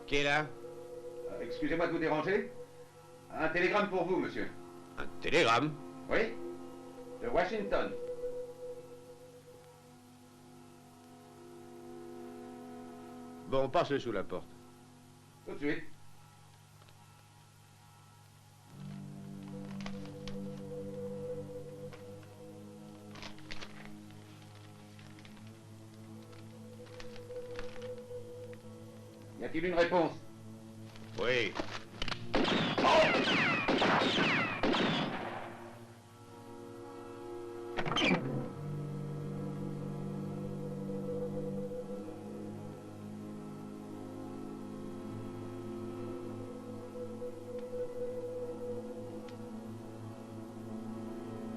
Qui est là? Excusez-moi de vous déranger. Un télégramme pour vous, monsieur. Un télégramme? Oui? De Washington. Bon, passe-le sous la porte. Tout de suite. Y a-t-il une réponse? Oui.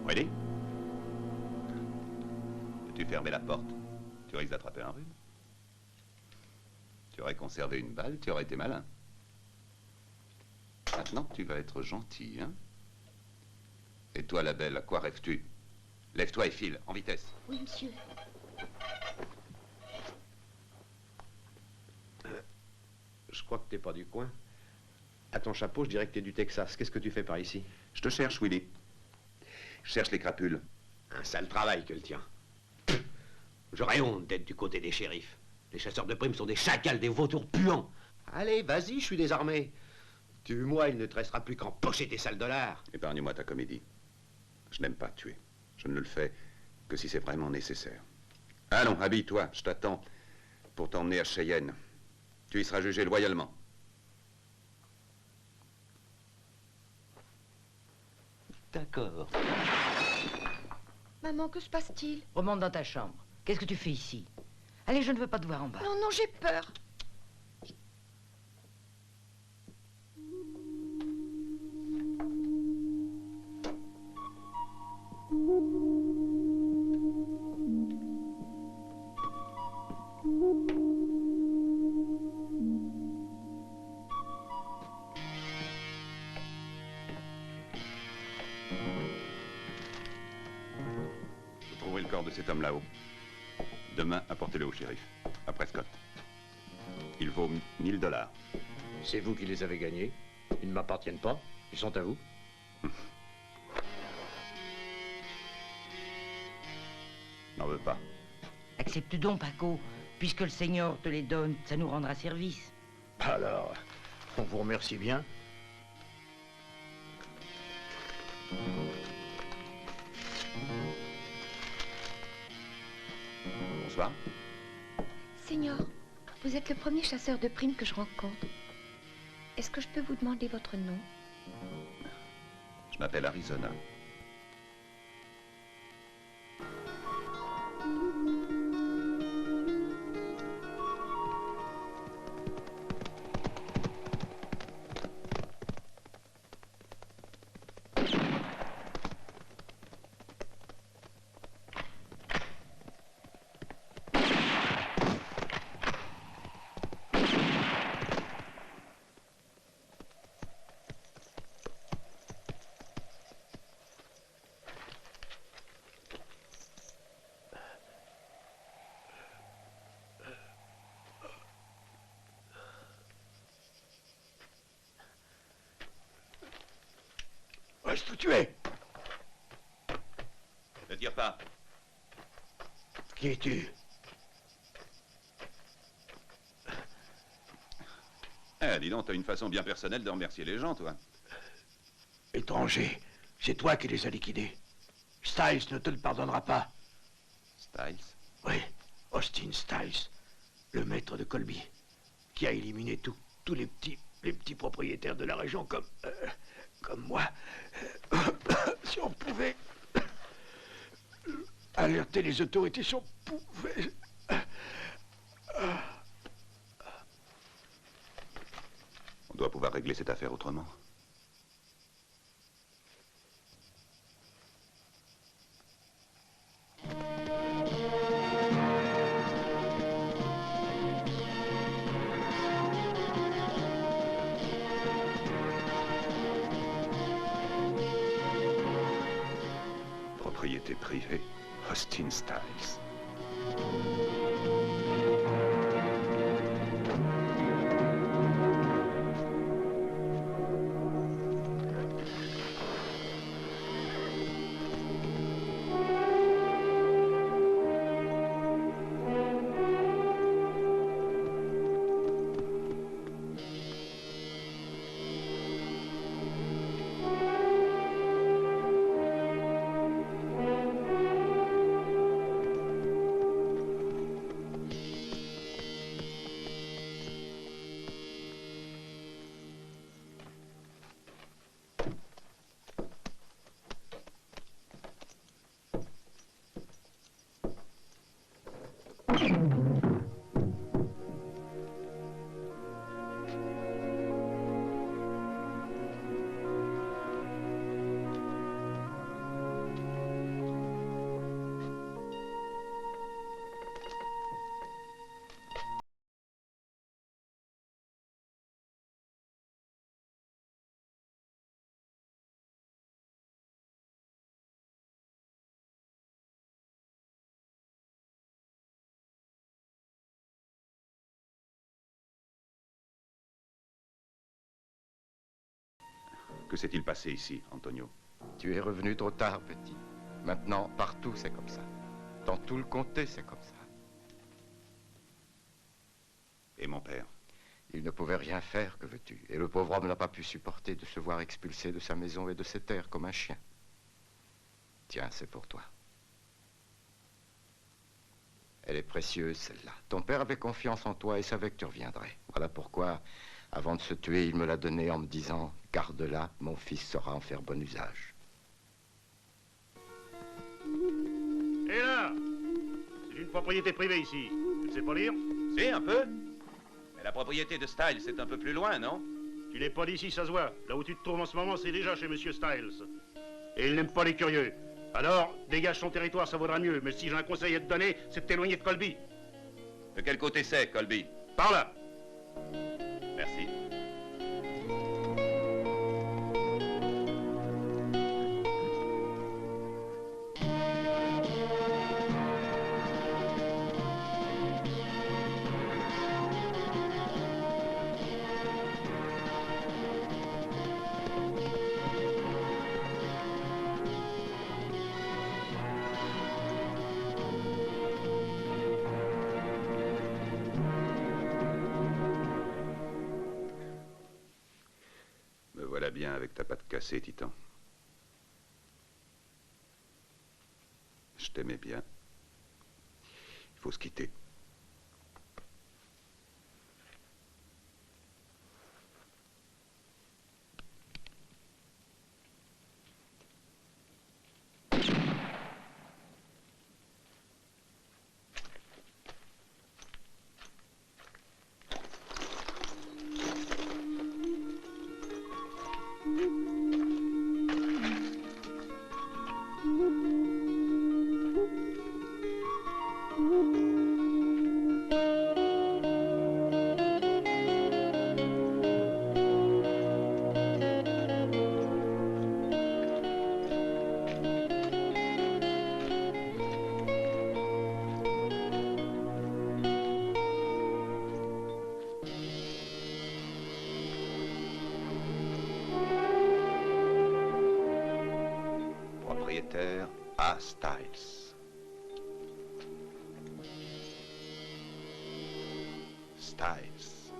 Ready? Peux-tu fermer la porte? Tu risques d'attraper un rhume. Tu aurais conservé une balle, tu aurais été malin. Maintenant, tu vas être gentil, hein? Et toi, la belle, à quoi rêves-tu? Lève-toi et file, en vitesse. Oui, monsieur. Je crois que t'es pas du coin. À ton chapeau, je dirais que t'es du Texas. Qu'est-ce que tu fais par ici? Je te cherche, Willy. Je cherche les crapules. Un sale travail que le tien. J'aurais honte d'être du côté des shérifs. Les chasseurs de primes sont des chacals, des vautours puants. Allez, vas-y, je suis désarmé. Tue-moi, il ne te restera plus qu'à empocher tes sales dollars. Épargne-moi ta comédie. Je n'aime pas tuer. Je ne le fais que si c'est vraiment nécessaire. Allons, habille-toi, je t'attends pour t'emmener à Cheyenne. Tu y seras jugé loyalement. D'accord. Maman, que se passe-t-il? Remonte dans ta chambre. Qu'est-ce que tu fais ici? Allez, je ne veux pas te voir en bas. Non, non, j'ai peur. Vous trouverez le corps de cet homme là-haut. Demain, apportez-le au shérif, à Prescott. Il vaut 1000 $. C'est vous qui les avez gagnés. Ils ne m'appartiennent pas. Ils sont à vous. N'en veux pas. Accepte donc, Paco. Puisque le Seigneur te les donne, ça nous rendra service. Alors, on vous remercie bien. Bonsoir. Seigneur, vous êtes le premier chasseur de primes que je rencontre. Est-ce que je peux vous demander votre nom? Je m'appelle Arizona. Reste où tu es. Ne tire pas. Qui es-tu? Eh, dis donc, t'as une façon bien personnelle de remercier les gens, toi. Étranger. C'est toi qui les as liquidés. Styles ne te le pardonnera pas. Styles? Oui, Austin Styles, le maître de Colby, qui a éliminé tous les petits propriétaires de la région comme moi. Si on pouvait alerter les autorités, si on pouvait... On doit pouvoir régler cette affaire autrement. Propriété privée, Austin Styles. Que s'est-il passé ici, Antonio? Tu es revenu trop tard, petit. Maintenant, partout, c'est comme ça. Dans tout le comté, c'est comme ça. Et mon père? Il ne pouvait rien faire, que veux-tu? Et le pauvre homme n'a pas pu supporter de se voir expulsé de sa maison et de ses terres comme un chien. Tiens, c'est pour toi. Elle est précieuse, celle-là. Ton père avait confiance en toi et savait que tu reviendrais. Voilà pourquoi, avant de se tuer, il me l'a donnée en me disant « Garde-la, mon fils saura en faire bon usage. » Et là, c'est une propriété privée ici. Tu ne sais pas lire? Si, un peu. Mais la propriété de Styles, c'est un peu plus loin, non? Tu n'es pas d'ici, ça se voit. Là où tu te trouves en ce moment, c'est déjà chez Monsieur Styles. Et il n'aime pas les curieux. Alors, dégage ton territoire, ça vaudra mieux. Mais si j'ai un conseil à te donner, c'est de t'éloigner de Colby. De quel côté c'est, Colby? Par là. Merci. Me voilà bien avec ta patte cassée, Titan. Je t'aimais bien. Il faut se quitter. Propriétaire A. Styles. Styles.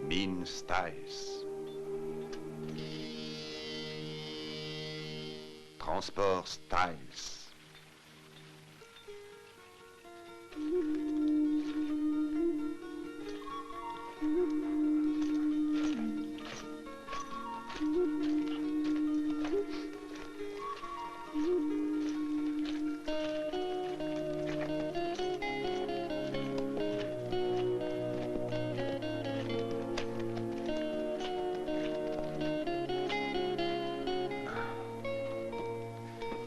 Mine Styles. Transport Styles.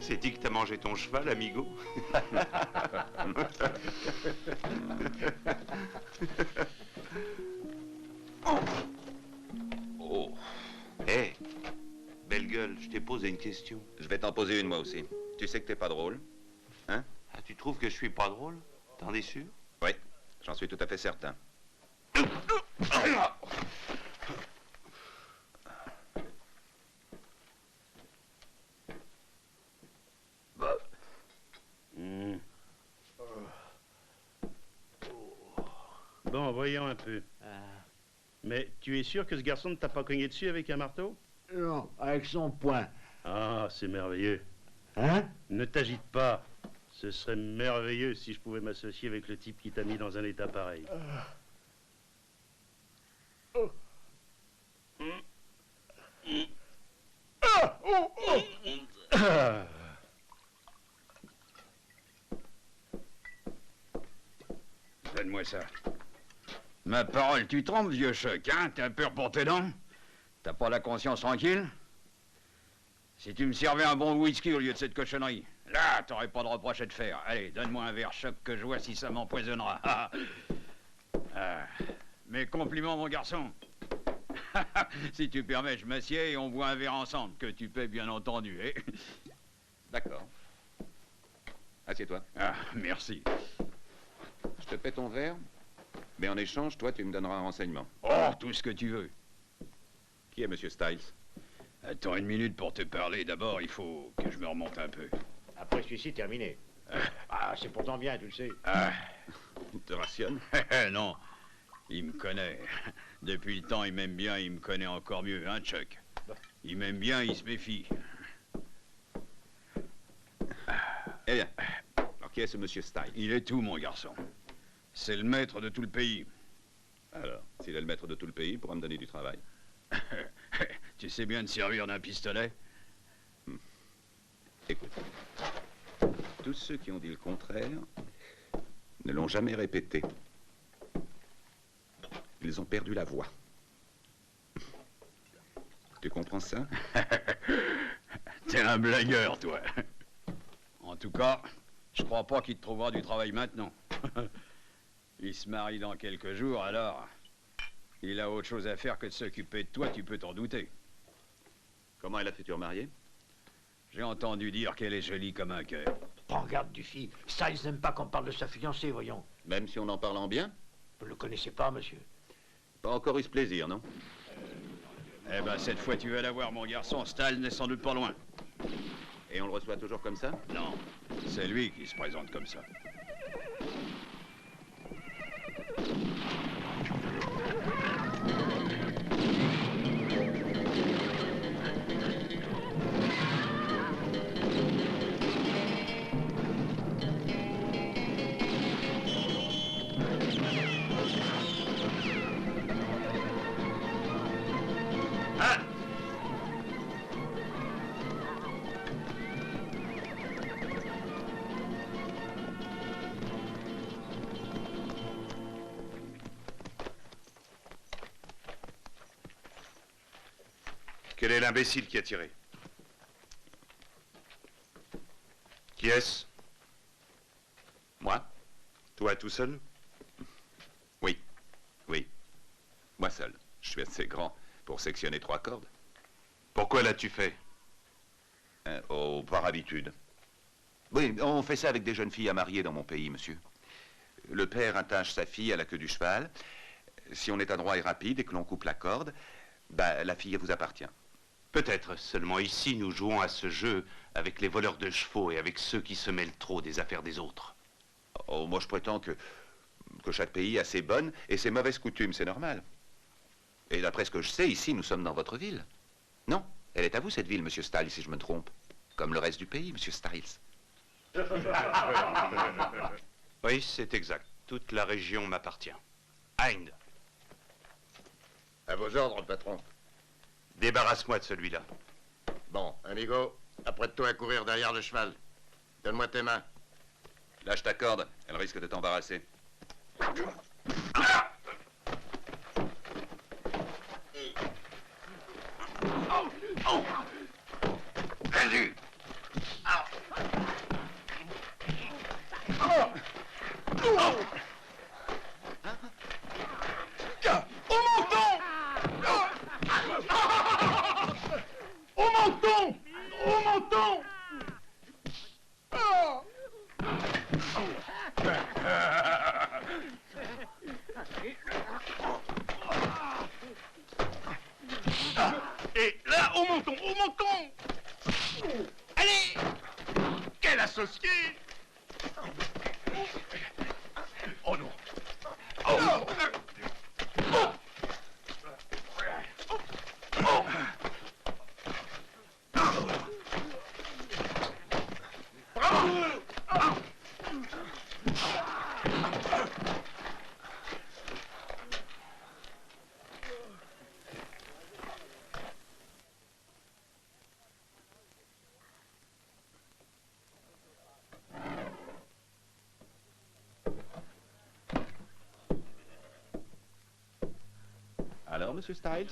C'est dit que t'as mangé ton cheval, amigo. Oh. Hé, belle gueule, je t'ai posé une question. Je vais t'en poser une, moi aussi. Tu sais que t'es pas drôle, hein? Ah, tu trouves que je suis pas drôle? T'en es sûr? Oui, j'en suis tout à fait certain. Bon, voyons un peu. Mais tu es sûr que ce garçon ne t'a pas cogné dessus avec un marteau? Non, avec son poing. Ah, c'est merveilleux. Hein? Ne t'agite pas. Ce serait merveilleux si je pouvais m'associer avec le type qui t'a mis dans un état pareil. Donne-moi ça. Ma parole, tu trompes, vieux choc, hein? T'as peur pour tes dents? T'as pas la conscience tranquille? Si tu me servais un bon whisky au lieu de cette cochonnerie, là, t'aurais pas de reproche à te faire. Allez, donne-moi un verre choc que je vois si ça m'empoisonnera. Mes compliments, mon garçon. Si tu permets, je m'assieds et on boit un verre ensemble, que tu paies bien entendu, eh? D'accord. Assieds-toi. Ah, merci. Je te paie ton verre Mais en échange, toi, tu me donneras un renseignement. Oh, tout ce que tu veux. Qui est Monsieur Styles? Attends une minute pour te parler. D'abord, il faut que je me remonte un peu. Après celui-ci, terminé. Ah, c'est pourtant bien, tu le sais. Ah. Il te rationne? Non, il me connaît. Depuis le temps, il m'aime bien, il me connaît encore mieux, hein, Chuck? Il m'aime bien, il se méfie. Eh bien, alors qui est ce Monsieur Styles? Il est tout, mon garçon. C'est le maître de tout le pays. Alors, s'il est le maître de tout le pays, il pourra me donner du travail. Tu sais bien te servir d'un pistolet? Écoute, tous ceux qui ont dit le contraire ne l'ont jamais répété. Ils ont perdu la voix. Tu comprends ça? T'es un blagueur, toi. En tout cas, je crois pas qu'il te trouvera du travail maintenant. Il se marie dans quelques jours, alors... Il a autre chose à faire que de s'occuper de toi, tu peux t'en douter. Comment est la future mariée? J'ai entendu dire qu'elle est jolie comme un cœur. Prends garde du fille. Styles n'aime pas qu'on parle de sa fiancée, voyons. Même si on en parle en bien? Vous ne le connaissez pas, monsieur? Pas encore eu ce plaisir, non? Eh ben, cette fois, tu vas la voir, mon garçon. Stal n'est sans doute pas loin. Et on le reçoit toujours comme ça? Non, c'est lui qui se présente comme ça. Quel est l'imbécile qui a tiré? Qui est-ce? Moi? Toi tout seul? Oui. Oui. Moi seul. Je suis assez grand pour sectionner 3 cordes. Pourquoi l'as-tu fait? Oh, par habitude. Oui, on fait ça avec des jeunes filles à marier dans mon pays, monsieur. Le père attache sa fille à la queue du cheval. Si on est adroit et rapide et que l'on coupe la corde, bah, la fille vous appartient. Peut-être, seulement ici nous jouons à ce jeu avec les voleurs de chevaux et avec ceux qui se mêlent trop des affaires des autres. Oh, moi je prétends que chaque pays a ses bonnes et ses mauvaises coutumes, c'est normal. Et d'après ce que je sais, ici nous sommes dans votre ville. Non, elle est à vous cette ville, monsieur Styles, si je me trompe. Comme le reste du pays, monsieur Styles. Oui, c'est exact. Toute la région m'appartient. Hind. À vos ordres, patron. Débarrasse-moi de celui-là. Bon, amigo, apprête-toi à courir derrière le cheval. Donne-moi tes mains. Lâche ta corde, elle risque de t'embarrasser. Vas-y. Au menton! Au menton! Et là, au menton, au menton! Allez! Quel associé! Oh non! Oh! Oh! Alors, monsieur Styles?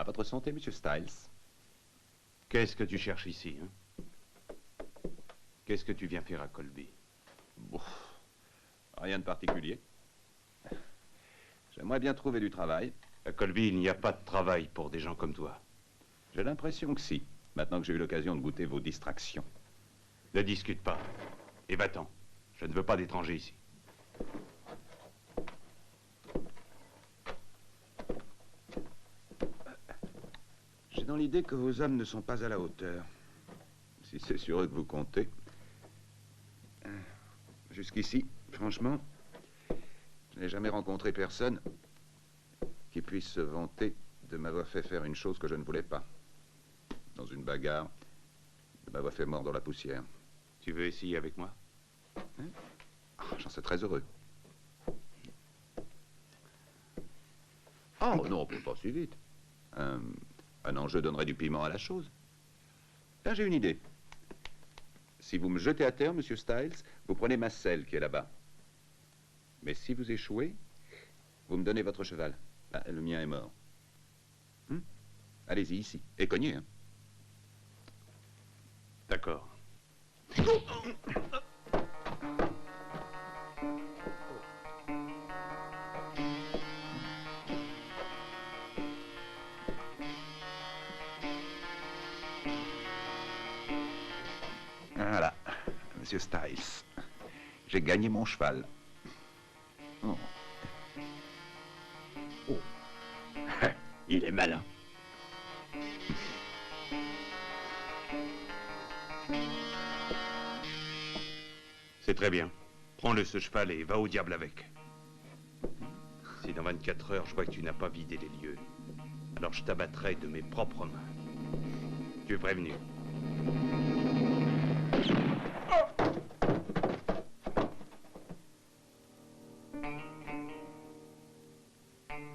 votre santé, monsieur Styles. Qu'est-ce que tu cherches ici, hein? Qu'est-ce que tu viens faire à Colby? Bon, rien de particulier. J'aimerais bien trouver du travail. À Colby, il n'y a pas de travail pour des gens comme toi. J'ai l'impression que si, maintenant que j'ai eu l'occasion de goûter vos distractions. Ne discute pas. Et va-t'en. Je ne veux pas d'étrangers ici. J'ai dans l'idée que vos hommes ne sont pas à la hauteur. Si c'est sur eux que vous comptez. Jusqu'ici, franchement, je n'ai jamais rencontré personne qui puisse se vanter de m'avoir fait faire une chose que je ne voulais pas. Dans une bagarre, de m'avoir fait mordre la poussière. Tu veux essayer avec moi? Hein? Oh, j'en serais très heureux. Oh non, pas si vite. Un enjeu donnerait du piment à la chose. Là, j'ai une idée. Si vous me jetez à terre, monsieur Styles, vous prenez ma selle qui est là-bas. Mais si vous échouez, vous me donnez votre cheval. Ah, le mien est mort. Allez-y, ici. Et cognez, hein. D'accord. Voilà, monsieur Styles. J'ai gagné mon cheval. Oh. Oh. Il est malin. C'est très bien. Prends-le ce cheval et va au diable avec. Si dans 24 heures je vois que tu n'as pas vidé les lieux, alors je t'abattrai de mes propres mains. Tu es prévenu.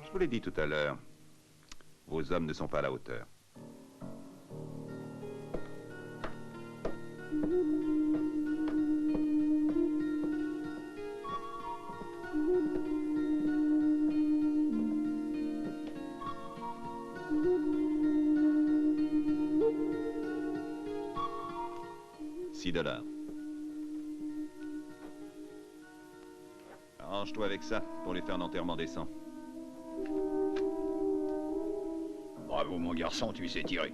Je vous l'ai dit tout à l'heure, vos hommes ne sont pas à la hauteur. $6. Arrange-toi avec ça pour lui faire un enterrement décent. Bravo, mon garçon, tu sais tirer.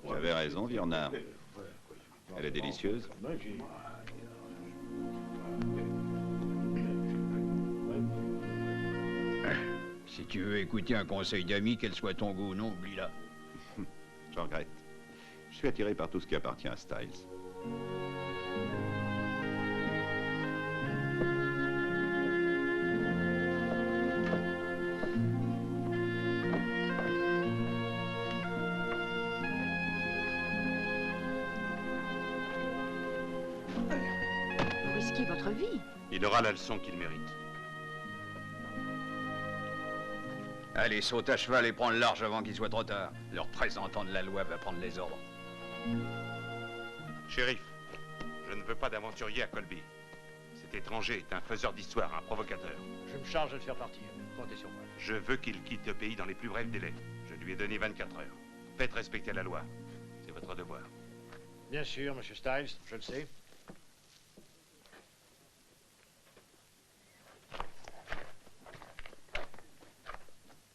J'avais raison, Viernard. Elle est délicieuse. Si tu veux écouter un conseil d'ami, qu'elle soit ton goût ou non, oublie-la. Je regrette. Je suis attiré par tout ce qui appartient à Styles. Vous risquez votre vie. Il aura la leçon qu'il mérite. Allez, saute à cheval et prends le large avant qu'il soit trop tard. Le représentant de la loi va prendre les ordres. Shérif, je ne veux pas d'aventurier à Colby. Cet étranger est un faiseur d'histoire, un provocateur. Je me charge de le faire partir. Comptez sur moi. Je veux qu'il quitte le pays dans les plus brefs délais. Je lui ai donné 24 heures. Faites respecter la loi. C'est votre devoir. Bien sûr, monsieur Styles, je le sais.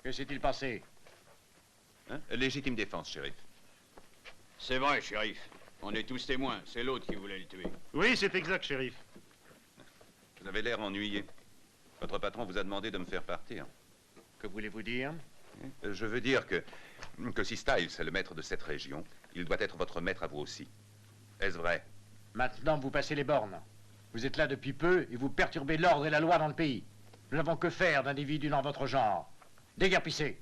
Que s'est-il passé? Hein? Légitime défense, shérif. C'est vrai, shérif. On est tous témoins. C'est l'autre qui voulait le tuer. Oui, c'est exact, shérif. Vous avez l'air ennuyé. Votre patron vous a demandé de me faire partir. Que voulez-vous dire? Je veux dire que si Styles est le maître de cette région, il doit être votre maître à vous aussi. Est-ce vrai? Maintenant, vous passez les bornes. Vous êtes là depuis peu et vous perturbez l'ordre et la loi dans le pays. Nous n'avons que faire d'individus dans votre genre. Déguerpissez.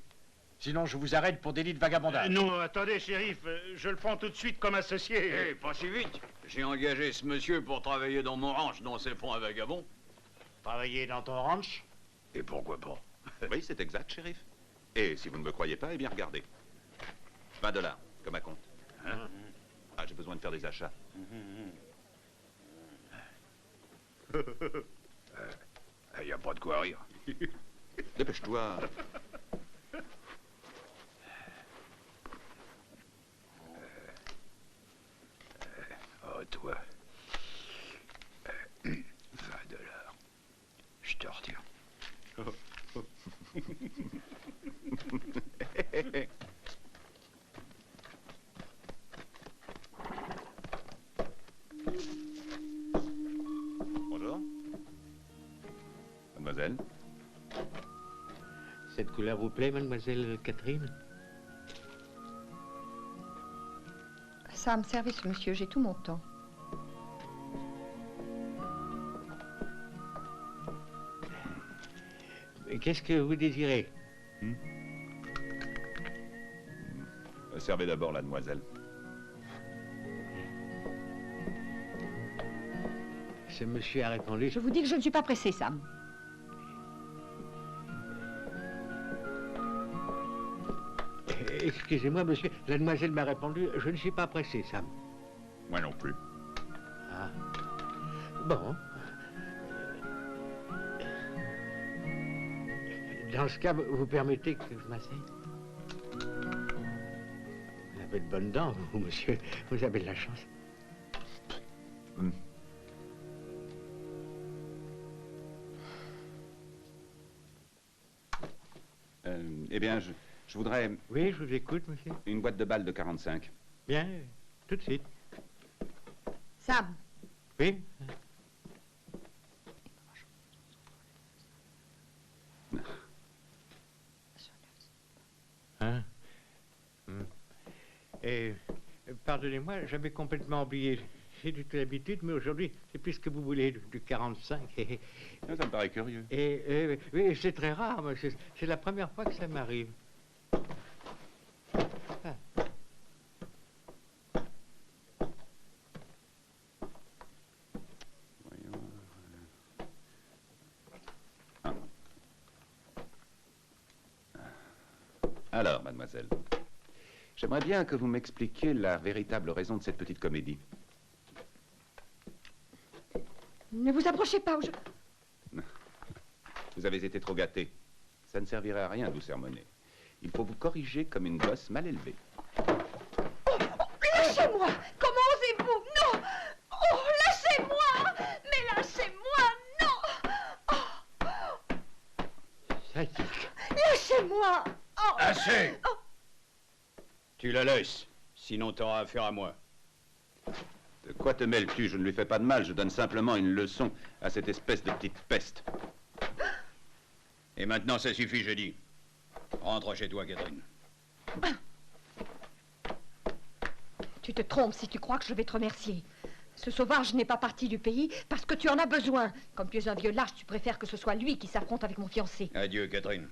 Sinon, je vous arrête pour délit de vagabondage. Non, attendez, shérif. Je le prends tout de suite comme associé. Eh, pas si vite. J'ai engagé ce monsieur pour travailler dans mon ranch, dont c'est pas un vagabond. Travailler dans ton ranch? Et pourquoi pas? Oui, c'est exact, shérif. Et si vous ne me croyez pas, eh bien regardez. 20 $, comme à compte. Hein? Ah, j'ai besoin de faire des achats. Il n'y a pas de quoi rire. Dépêche-toi. Oh, toi. 20 $. Je te retire. Bonjour. Mademoiselle. Cette couleur vous plaît, mademoiselle Catherine? Ça me service, monsieur, j'ai tout mon temps. Qu'est-ce que vous désirez? Servez d'abord la demoiselle. Ce monsieur a répondu. Je vous dis que je ne suis pas pressé, Sam. Excusez-moi, monsieur, la demoiselle m'a répondu, je ne suis pas pressé, Sam. Moi non plus. Ah. Bon. Dans ce cas, vous permettez que je m'asseye? Vous avez de bonnes dents, vous, monsieur. Vous avez de la chance. Eh bien, je voudrais... Oui, je vous écoute, monsieur. Une boîte de balles de 45. Bien, tout de suite. Sam. Oui. Hein? Et pardonnez-moi, j'avais complètement oublié. J'ai du tout l'habitude, mais aujourd'hui, c'est plus ce que vous voulez, du 45. Ça me paraît curieux. Oui, c'est très rare, mais c'est la première fois que ça m'arrive. Ah. Voyons. Ah. Alors, mademoiselle, j'aimerais bien que vous m'expliquiez la véritable raison de cette petite comédie. Ne vous approchez pas, Vous avez été trop gâté. Ça ne servirait à rien de vous sermonner. Il faut vous corriger comme une gosse mal élevée. Lâchez-moi! Comment osez-vous? Non! Oh, lâchez-moi! Mais lâchez-moi! Non! Sadique. Lâchez-moi! Oh. Assez! Tu la laisses, sinon t'auras affaire à moi. De quoi te mêles-tu? Je ne lui fais pas de mal, je donne simplement une leçon à cette espèce de petite peste. Et maintenant, ça suffit, j'ai dit. Rentre chez toi, Catherine. Tu te trompes si tu crois que je vais te remercier. Ce sauvage n'est pas parti du pays parce que tu en as besoin. Comme tu es un vieux lâche, tu préfères que ce soit lui qui s'affronte avec mon fiancé. Adieu, Catherine.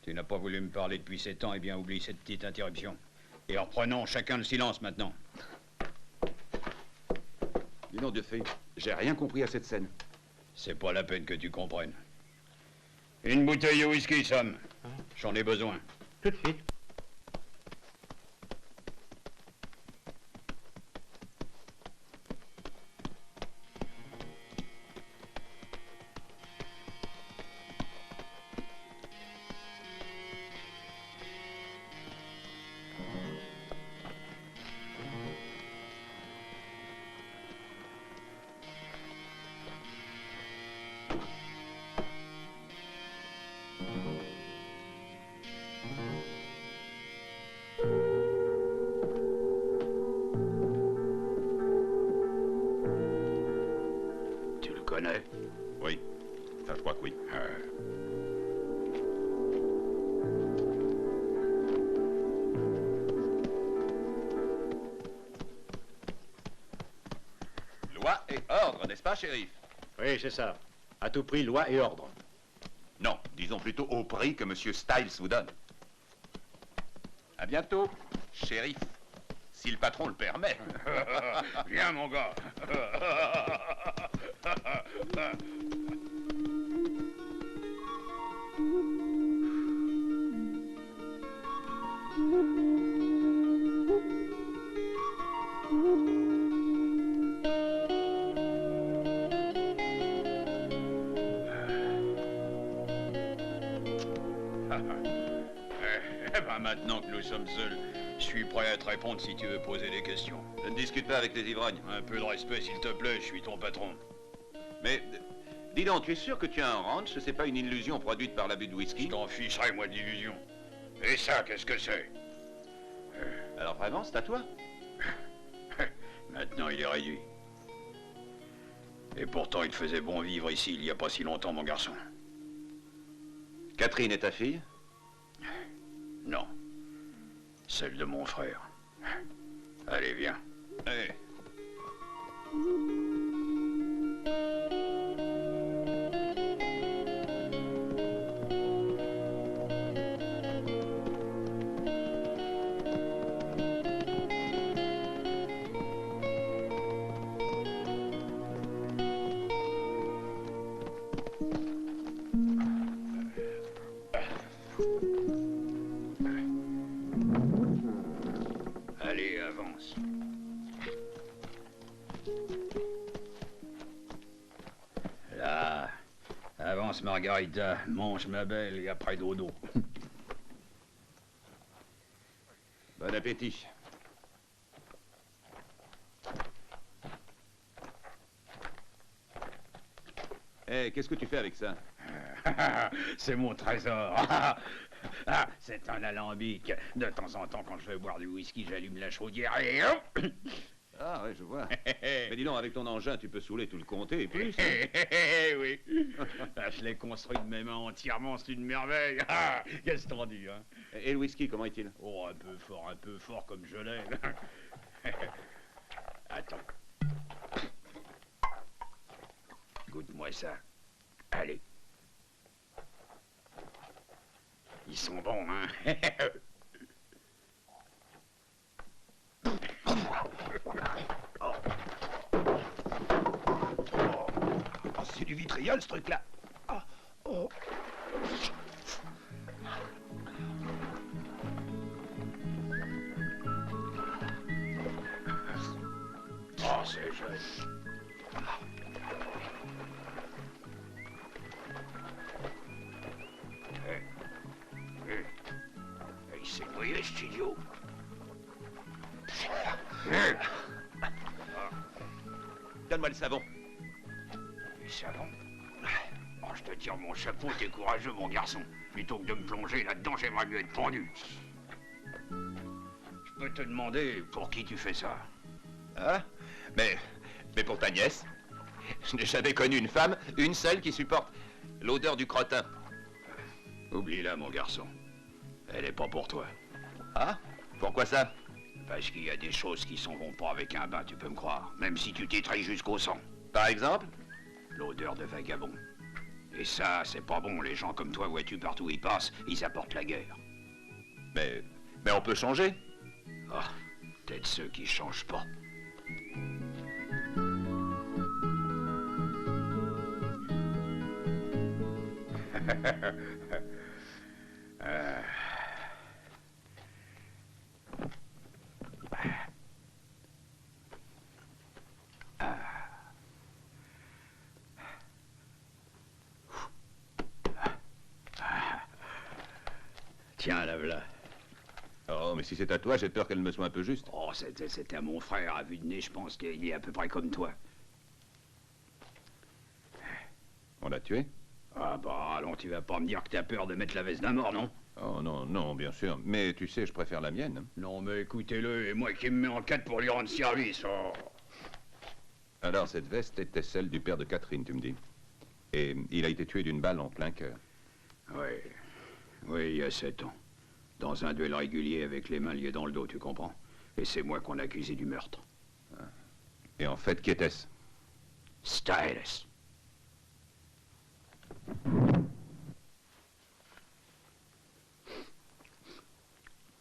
Tu n'as pas voulu me parler depuis 7 ans, eh bien, oublie cette petite interruption. Et reprenons chacun le silence maintenant. Dis donc, Dieu fait, j'ai rien compris à cette scène. C'est pas la peine que tu comprennes. Une bouteille de whisky, Sam. J'en ai besoin. Tout de suite. Oui. Enfin, je crois que oui. Loi et ordre, n'est-ce pas, shérif? Oui, c'est ça. À tout prix, loi et ordre. Non, disons plutôt au prix que Monsieur Styles vous donne. À bientôt, shérif. Si le patron le permet. Viens, mon gars. Eh ben, maintenant que nous sommes seuls, je suis prêt à te répondre si tu veux poser des questions. Je ne discute pas avec les ivrognes. Un peu de respect, s'il te plaît, je suis ton patron. Mais, dis donc, tu es sûr que tu as un ranch? C'est pas une illusion produite par l'abus de whisky? Je t'en ficherai, moi, de l'illusion. Et ça, qu'est-ce que c'est? Alors vraiment, c'est à toi? Maintenant, il est réduit. Et pourtant, il faisait bon vivre ici il y a pas si longtemps, mon garçon. Catherine est ta fille? Non. Celle de mon frère. Allez, viens. Allez. Allez, avance. Là, avance, Margarita. Mange, ma belle, et après dodo. Bon appétit. Eh, qu'est-ce que tu fais avec ça? C'est mon trésor. Ah, c'est un alambic. De temps en temps, quand je veux boire du whisky, j'allume la chaudière et hop. Ah, oui, je vois. Mais dis donc, avec ton engin, tu peux saouler tout le comté et plus. Oui. Je l'ai construit de mes mains entièrement, c'est une merveille. Ah, qu'est-ce t'en dis, hein? Et le whisky, comment est-il? Oh, un peu fort comme je l'aime. Attends. Goûte-moi ça. Allez. Ils sont bons, hein? Oh, c'est du vitriol, ce truc-là. Ah, oh. Oh, c'est joli. Il s'est noyé, cet idiot. Donne-moi le savon. Du savon? Oh, je te tire mon chapeau, t'es courageux, mon garçon. Plutôt que de me plonger là-dedans, j'aimerais mieux être pendu. Je peux te demander pour qui tu fais ça? Ah, mais pour ta nièce. Je n'ai jamais connu une femme, une seule, qui supporte l'odeur du crottin. Oublie-la, mon garçon. Elle est pas pour toi. Ah? Pourquoi ça? Parce qu'il y a des choses qui s'en vont pas avec un bain, tu peux me croire. Même si tu t'étreilles jusqu'au sang. Par exemple? L'odeur de vagabond. Et ça, c'est pas bon. Les gens comme toi, vois-tu, partout où ils passent, ils apportent la guerre. Mais on peut changer. Ah, peut-être ceux qui changent pas. Tiens, lave-la. Oh, mais si c'est à toi, j'ai peur qu'elle me soit un peu juste. Oh, c'était à mon frère. À vue de nez, je pense qu'il est à peu près comme toi. On l'a tué? Ah bah, alors tu vas pas me dire que t'as peur de mettre la veste d'un mort, non? Oh non, non, bien sûr. Mais tu sais, je préfère la mienne. Non, mais écoutez-le, et moi qui me mets en quatre pour lui rendre service. Oh. Alors, cette veste était celle du père de Catherine, tu me dis. Et il a été tué d'une balle en plein cœur. Oui, il y a 7 ans. Dans un duel régulier avec les mains liées dans le dos, tu comprends? Et c'est moi qu'on a accusé du meurtre. Et en fait, qui était-ce? Styles.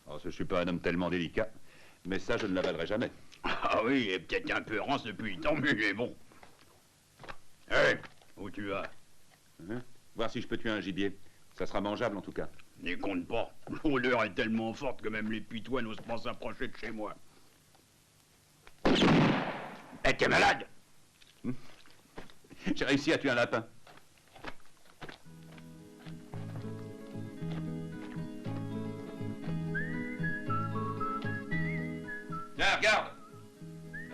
Oh, je suis pas un homme tellement délicat, mais ça, je ne l'avalerai jamais. Ah oui, il est peut-être un peu rance depuis le temps, mais il est bon. Hé, où tu vas? Voir si je peux tuer un gibier. Ça sera mangeable, en tout cas. N'y compte pas. L'odeur est tellement forte que même les putois n'osent pas s'approcher de chez moi. Eh, t'es malade? J'ai réussi à tuer un lapin. Là, regarde.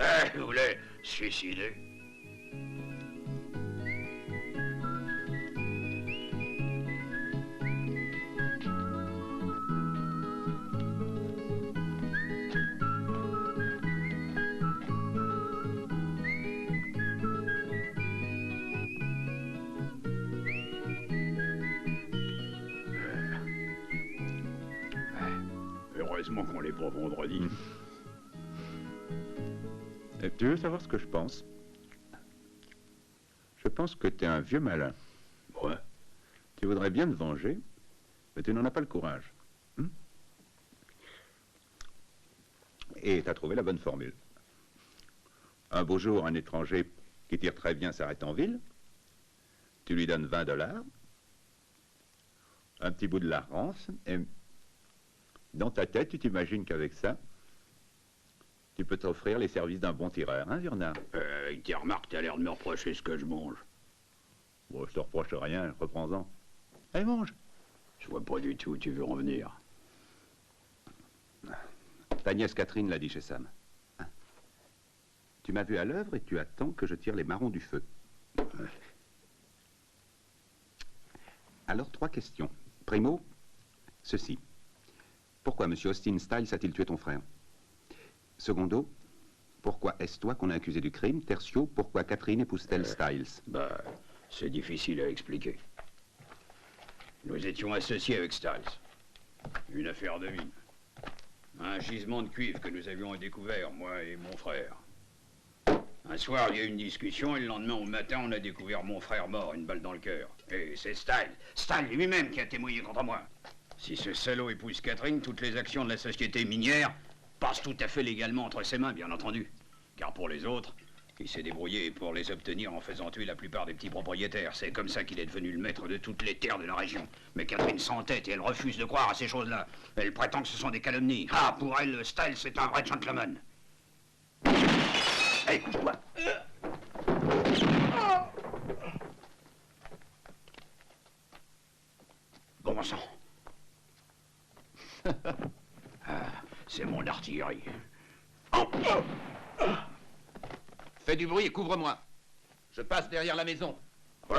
Eh, vous voulez suicider? Heureusement qu'on l'est pas vendredi. Tu veux savoir ce que je pense? Je pense que t'es un vieux malin. Ouais. Tu voudrais bien te venger, mais tu n'en as pas le courage. Et t'as trouvé la bonne formule. Un beau jour, un étranger qui tire très bien s'arrête en ville. Tu lui donnes 20 $, un petit bout de la rance, et dans ta tête, tu t'imagines qu'avec ça, tu peux t'offrir les services d'un bon tireur, hein, Virna? Avec tes remarques, t'as l'air de me reprocher ce que je mange. Bon, je te reproche rien, reprends-en. Allez, mange. Je vois pas du tout où tu veux en venir. Ta nièce Catherine l'a dit chez Sam. Hein? Tu m'as vu à l'œuvre et tu attends que je tire les marrons du feu. Alors, 3 questions. Primo, ceci. Pourquoi M. Austin Styles a-t-il tué ton frère? Secondo, pourquoi est-ce toi qu'on a accusé du crime? Tertio, pourquoi Catherine épouse-t-elle Styles? Bah, c'est difficile à expliquer. Nous étions associés avec Styles. Une affaire de mine. Un gisement de cuivre que nous avions découvert, moi et mon frère. Un soir, il y a eu une discussion et le lendemain au matin, on a découvert mon frère mort, une balle dans le cœur. Et c'est Styles lui-même qui a témoigné contre moi. Si ce salaud épouse Catherine, toutes les actions de la société minière passent tout à fait légalement entre ses mains, bien entendu. Car pour les autres, il s'est débrouillé pour les obtenir en faisant tuer la plupart des petits propriétaires. C'est comme ça qu'il est devenu le maître de toutes les terres de la région. Mais Catherine s'entête et elle refuse de croire à ces choses-là. Elle prétend que ce sont des calomnies. Ah, pour elle, Styles, c'est un vrai gentleman. Écoute-moi. Bon sang. C'est mon artillerie. Fais du bruit et couvre-moi. Je passe derrière la maison. Ouais.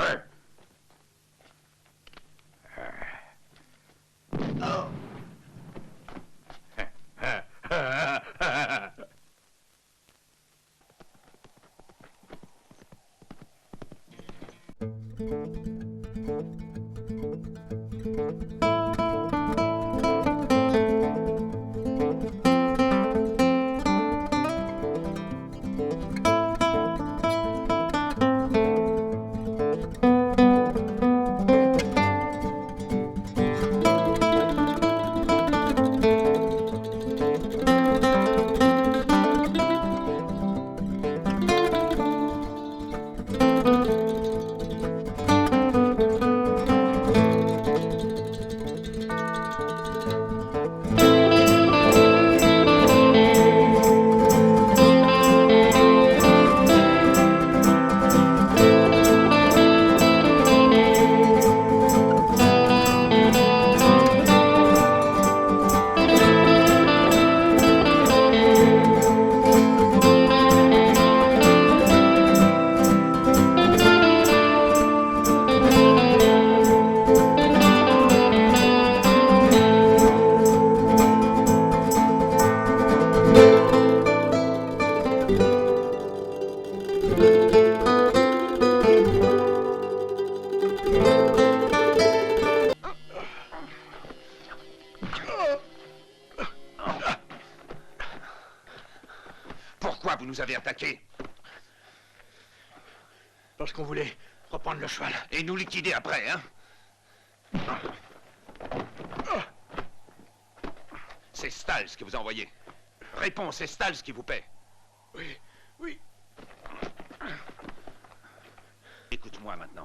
Pourquoi vous nous avez attaqués? Parce qu'on voulait reprendre le cheval. Et nous liquider après, hein? C'est Styles qui vous a envoyé. Réponds, c'est Styles qui vous paie. Oui, oui. Écoute-moi maintenant.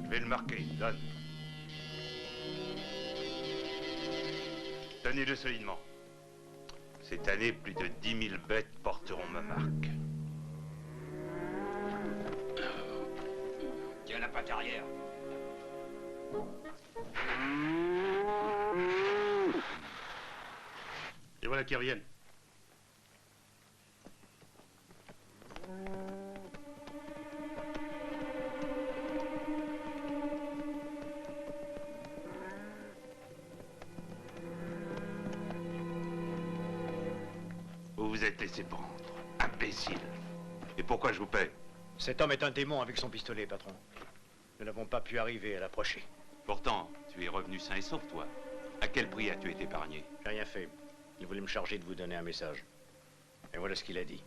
Je vais le marquer, donne. Tenez-le solidement. Cette année, plus de 10 000 bêtes porteront ma marque. Tiens la patte arrière. Et voilà qu'ils reviennent. Vous vous êtes laissé prendre, imbécile. Et pourquoi je vous paie? Cet homme est un démon avec son pistolet, patron. Nous n'avons pas pu arriver à l'approcher. Pourtant, tu es revenu sain et sauf, toi. À quel prix as-tu été épargné? J'ai rien fait. Il voulait me charger de vous donner un message. Et voilà ce qu'il a dit.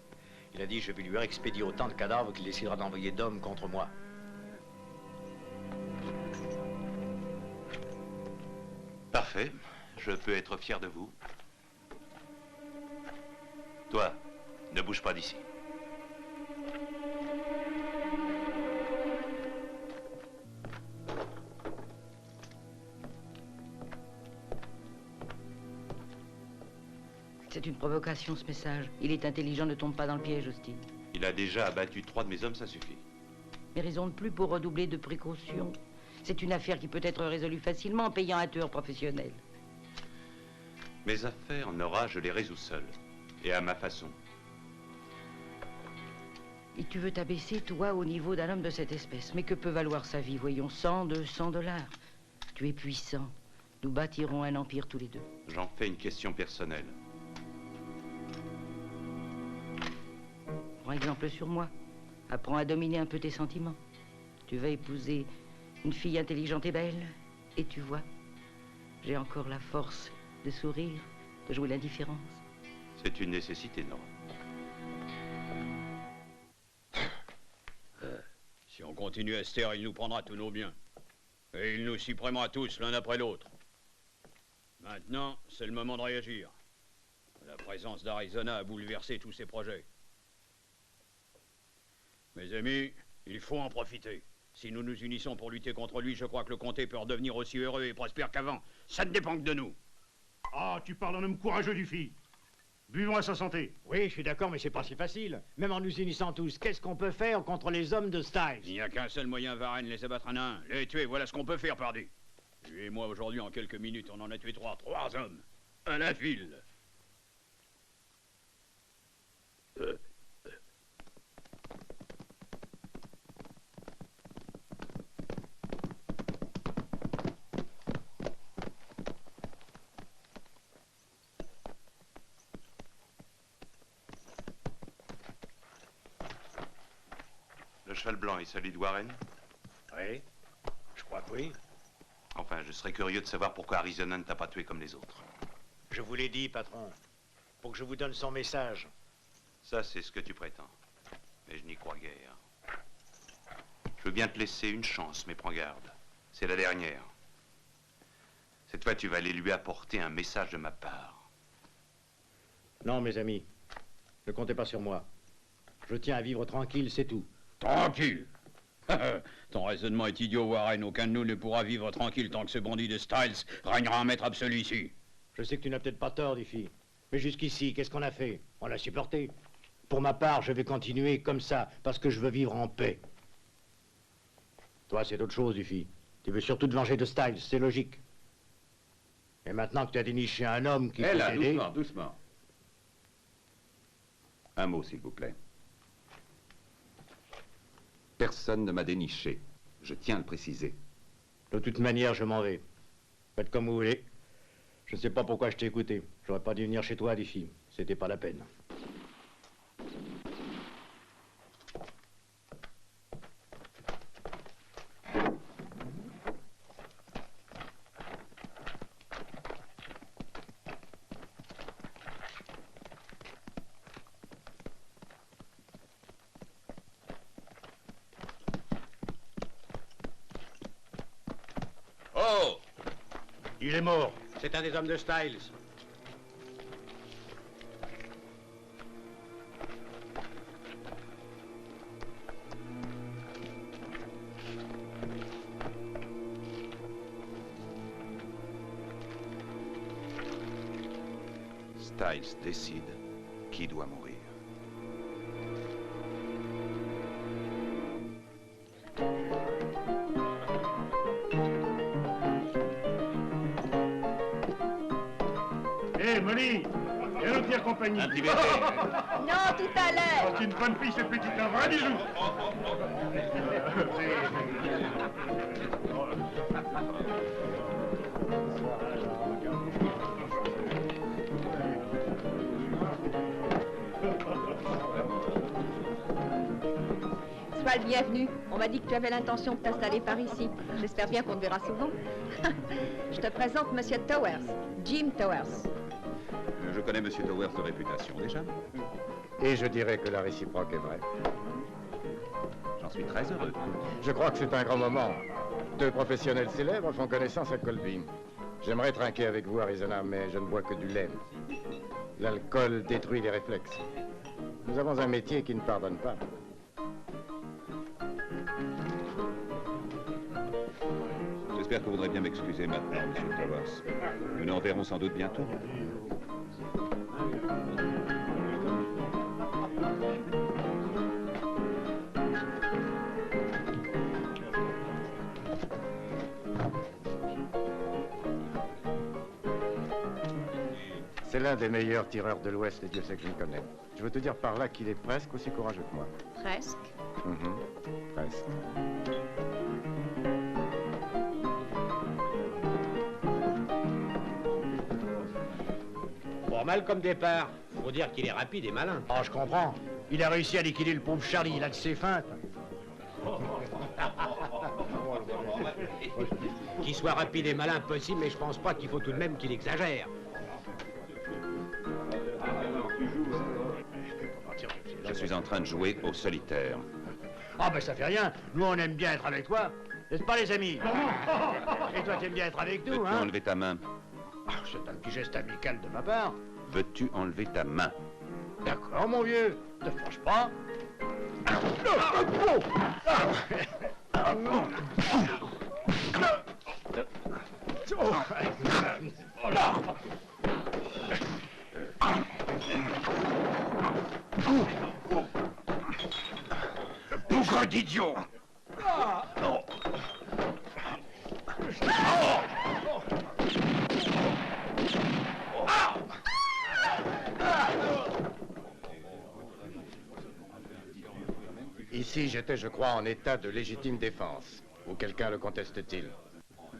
Il a dit, je vais lui expédier autant de cadavres qu'il décidera d'envoyer d'hommes contre moi. Parfait. Je peux être fier de vous. Toi, ne bouge pas d'ici. C'est une provocation, ce message. Il est intelligent, ne tombe pas dans le piège, Austin. Il a déjà abattu 3 de mes hommes, ça suffit. Mais raison de plus pour redoubler de précautions. C'est une affaire qui peut être résolue facilement en payant un tueur professionnel. Mes affaires, Nora, je les résous seul. Et à ma façon. Et tu veux t'abaisser, toi, au niveau d'un homme de cette espèce. Mais que peut valoir sa vie, voyons, 100, 200 $. Tu es puissant. Nous bâtirons un empire tous les deux. J'en fais une question personnelle. Prends exemple sur moi. Apprends à dominer un peu tes sentiments. Tu vas épouser une fille intelligente et belle. Et tu vois, j'ai encore la force de sourire, de jouer l'indifférence. C'est une nécessité, Nora. Si on continue à se taire, il nous prendra tous nos biens. Et il nous supprimera tous l'un après l'autre. Maintenant, c'est le moment de réagir. La présence d'Arizona a bouleversé tous ses projets. Mes amis, il faut en profiter. Si nous nous unissons pour lutter contre lui, je crois que le comté peut redevenir aussi heureux et prospère qu'avant. Ça ne dépend que de nous. Ah, tu parles d'un homme courageux, Dufy. Buvons à sa santé. Oui, je suis d'accord, mais c'est pas si facile. Même en nous unissant tous, qu'est-ce qu'on peut faire contre les hommes de Styles? Il n'y a qu'un seul moyen, Varenne, les abattre un à un. Les tuer, voilà ce qu'on peut faire, pardi. Lui et moi, aujourd'hui, en quelques minutes, on en a tué 3 hommes. À la file. Le cheval blanc est celui de Warren? Oui, je crois que oui. Enfin, je serais curieux de savoir pourquoi Arizona ne t'a pas tué comme les autres. Je vous l'ai dit, patron. Pour que je vous donne son message. Ça, c'est ce que tu prétends. Mais je n'y crois guère. Je veux bien te laisser une chance, mais prends garde. C'est la dernière. Cette fois, tu vas aller lui apporter un message de ma part. Non, mes amis. Ne comptez pas sur moi. Je tiens à vivre tranquille, c'est tout. Tranquille. Ton raisonnement est idiot, Warren. Aucun de nous ne pourra vivre tranquille tant que ce bandit de Styles régnera un maître absolu ici. Je sais que tu n'as peut-être pas tort, Diffie. Mais jusqu'ici, qu'est-ce qu'on a fait? On l'a supporté. Pour ma part, je vais continuer comme ça, parce que je veux vivre en paix. Toi, c'est autre chose, Diffie. Tu veux surtout te venger de Styles, c'est logique. Et maintenant que tu as déniché un homme qui peut là, t'aider... doucement, doucement. Un mot, s'il vous plaît. Personne ne m'a déniché. Je tiens à le préciser. De toute manière, je m'en vais. Faites comme vous voulez. Je ne sais pas pourquoi je t'ai écouté. J'aurais pas dû venir chez toi, Diffie. C'était pas la peine. Oh! Il est mort. C'est un des hommes de Styles. Styles décide qui doit mourir. Hé, Molly, et l'autre tire compagnie. Un petit bébé. Non, tout à l'heure. C'est une bonne fille, cette petite, un vrai bijou. Sois le bienvenu. On m'a dit que tu avais l'intention de t'installer par ici. J'espère bien qu'on te verra souvent. Je te présente Monsieur Towers, Jim Towers. Je connais Monsieur Towers de réputation déjà. Et je dirais que la réciproque est vraie. J'en suis très heureux. Je crois que c'est un grand moment. Deux professionnels célèbres font connaissance à Colby. J'aimerais trinquer avec vous, Arizona, mais je ne bois que du lait. L'alcool détruit les réflexes. Nous avons un métier qui ne pardonne pas. J'espère que vous voudrez bien m'excuser maintenant, Monsieur Towers. Nous nous reverrons sans doute bientôt. C'est l'un des meilleurs tireurs de l'Ouest, et Dieu sait que je le connais. Je veux te dire par là qu'il est presque aussi courageux que moi. Presque. Presque. Pas mal comme départ. Faut dire qu'il est rapide et malin. Oh, je comprends. Il a réussi à liquider le pauvre Charlie, il a de ses feintes. Qu'il soit rapide et malin, possible, mais je pense pas qu'il faut tout de même qu'il exagère. Je suis en train de jouer au solitaire. Ah, ben ça fait rien. Nous, on aime bien être avec toi. N'est-ce pas, les amis? Et toi, t'aimes bien être avec nous, Veux-tu hein? enlever ta main? Ah, c'est un petit geste amical de ma part. Veux-tu enlever ta main? D'accord, mon vieux. Ne te fâche pas. Bougre d'idiot! Ici, j'étais, je crois, en état de légitime défense. Ou quelqu'un le conteste-t-il?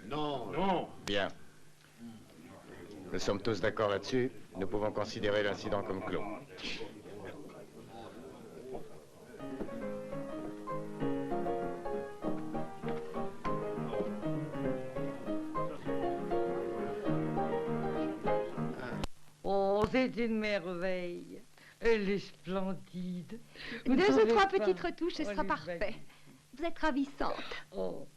Non, non. Bien. Nous sommes tous d'accord là-dessus. Nous pouvons considérer l'incident comme clos. Oh, c'est une merveille. Elle est splendide. Vous Deux ne ou trois trouvez pas? petites retouches, et ce Oh, sera elle est parfait. belle. Vous êtes ravissante. Oh.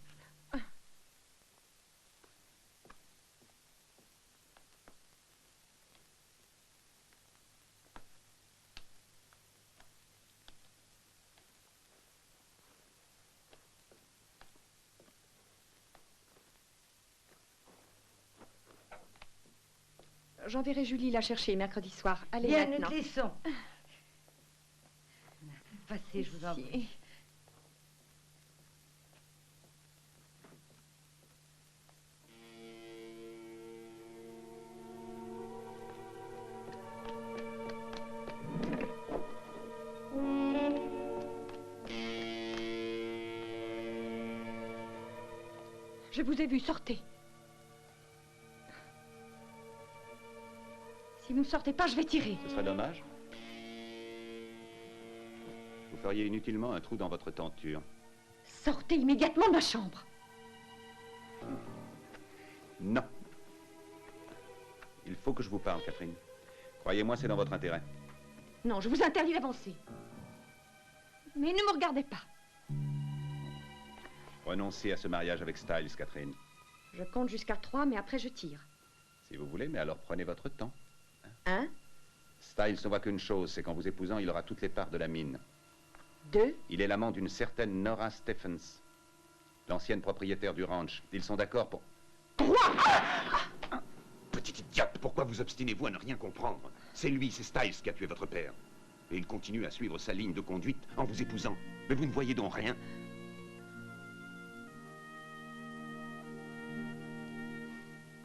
J'enverrai Julie la chercher mercredi soir. Allez, Bien, maintenant. nous te laissons. Passez, je vous en prie. Je vous ai vu, sortez. Si vous ne sortez pas, je vais tirer. Ce serait dommage. Vous feriez inutilement un trou dans votre tenture. Sortez immédiatement de ma chambre. Non. Il faut que je vous parle, Catherine. Croyez-moi, c'est dans votre intérêt. Non, je vous interdis d'avancer. Mais ne me regardez pas. Renoncez à ce mariage avec Styles, Catherine. Je compte jusqu'à 3, mais après je tire. Si vous voulez, mais alors prenez votre temps. Hein? Styles ne voit qu'une chose, c'est qu'en vous épousant, il aura toutes les parts de la mine. 2. Il est l'amant d'une certaine Nora Stephens, l'ancienne propriétaire du ranch. Ils sont d'accord pour... 3. Petite idiote, pourquoi vous obstinez-vous à ne rien comprendre? C'est lui, c'est Styles qui a tué votre père. Et il continue à suivre sa ligne de conduite en vous épousant. Mais vous ne voyez donc rien.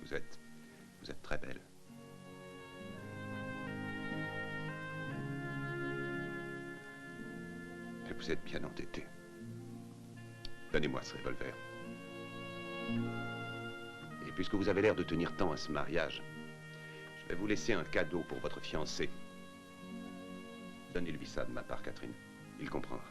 Vous êtes très belle. Et vous êtes bien entêtée. Donnez-moi ce revolver. Et puisque vous avez l'air de tenir tant à ce mariage, je vais vous laisser un cadeau pour votre fiancé. Donnez-lui ça de ma part, Catherine. Il comprendra.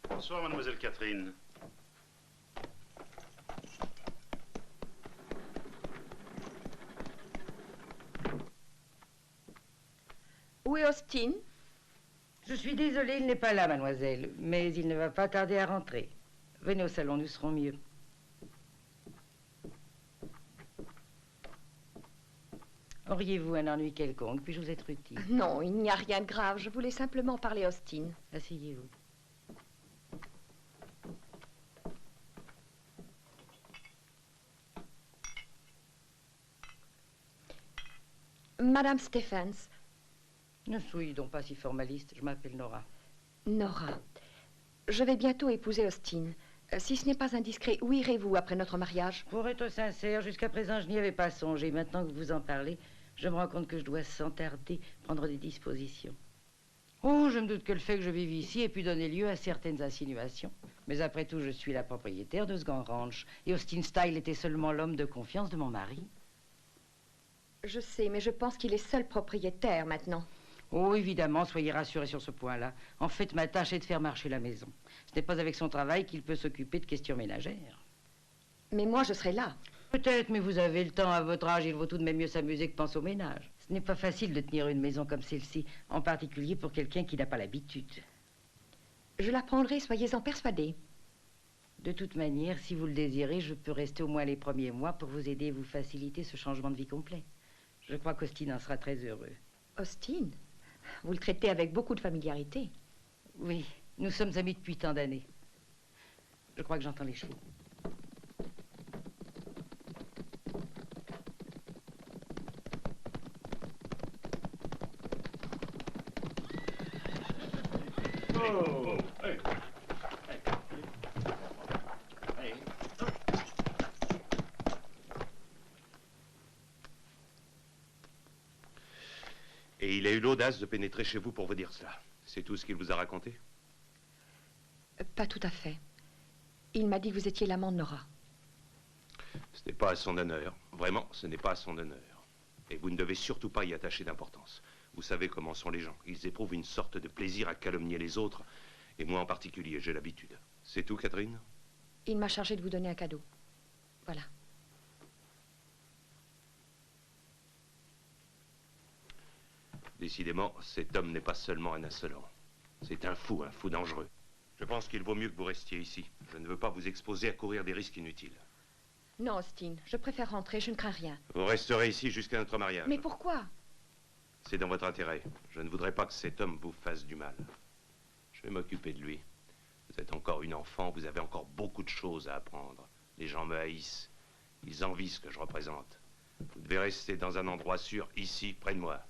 Bonsoir, mademoiselle Catherine. Où est Austin? Je suis désolée, il n'est pas là, mademoiselle, mais il ne va pas tarder à rentrer. Venez au salon, nous serons mieux. Auriez-vous un ennui quelconque? Puis-je vous être utile? Non, il n'y a rien de grave. Je voulais simplement parler à Austin. Asseyez-vous. Madame Stephens. Ne soyez donc pas si formaliste. Je m'appelle Nora. Nora, je vais bientôt épouser Austin. Si ce n'est pas indiscret, où irez-vous après notre mariage? Pour être sincère, jusqu'à présent, je n'y avais pas songé. Maintenant que vous en parlez, je me rends compte que je dois sans tarder prendre des dispositions. Oh, je me doute que le fait que je vive ici ait pu donner lieu à certaines insinuations. Mais après tout, je suis la propriétaire de ce grand ranch. Et Austin Styles était seulement l'homme de confiance de mon mari. Je sais, mais je pense qu'il est seul propriétaire maintenant. Oh, évidemment, soyez rassurés sur ce point-là. En fait, ma tâche est de faire marcher la maison. Ce n'est pas avec son travail qu'il peut s'occuper de questions ménagères. Mais moi, je serai là. Peut-être, mais vous avez le temps à votre âge. Il vaut tout de même mieux s'amuser que penser au ménage. Ce n'est pas facile de tenir une maison comme celle-ci, en particulier pour quelqu'un qui n'a pas l'habitude. Je l'apprendrai, soyez-en persuadés. De toute manière, si vous le désirez, je peux rester au moins les premiers mois pour vous aider et vous faciliter ce changement de vie complet. Je crois qu'Austin en sera très heureux. Austin? Vous le traitez avec beaucoup de familiarité. Oui, nous sommes amis depuis tant d'années. Je crois que j'entends les chevaux. Oh, hey. Et il a eu l'audace de pénétrer chez vous pour vous dire cela. C'est tout ce qu'il vous a raconté? Pas tout à fait. Il m'a dit que vous étiez l'amant de Nora. Ce n'est pas à son honneur. Vraiment, ce n'est pas à son honneur. Et vous ne devez surtout pas y attacher d'importance. Vous savez comment sont les gens. Ils éprouvent une sorte de plaisir à calomnier les autres. Et moi en particulier, j'ai l'habitude. C'est tout, Catherine? Il m'a chargé de vous donner un cadeau. Voilà. Décidément, cet homme n'est pas seulement un insolent. C'est un fou dangereux. Je pense qu'il vaut mieux que vous restiez ici. Je ne veux pas vous exposer à courir des risques inutiles. Non, Austin, je préfère rentrer, je ne crains rien. Vous resterez ici jusqu'à notre mariage. Mais pourquoi? C'est dans votre intérêt. Je ne voudrais pas que cet homme vous fasse du mal. Je vais m'occuper de lui. Vous êtes encore une enfant, vous avez encore beaucoup de choses à apprendre. Les gens me haïssent. Ils envient ce que je représente. Vous devez rester dans un endroit sûr, ici, près de moi.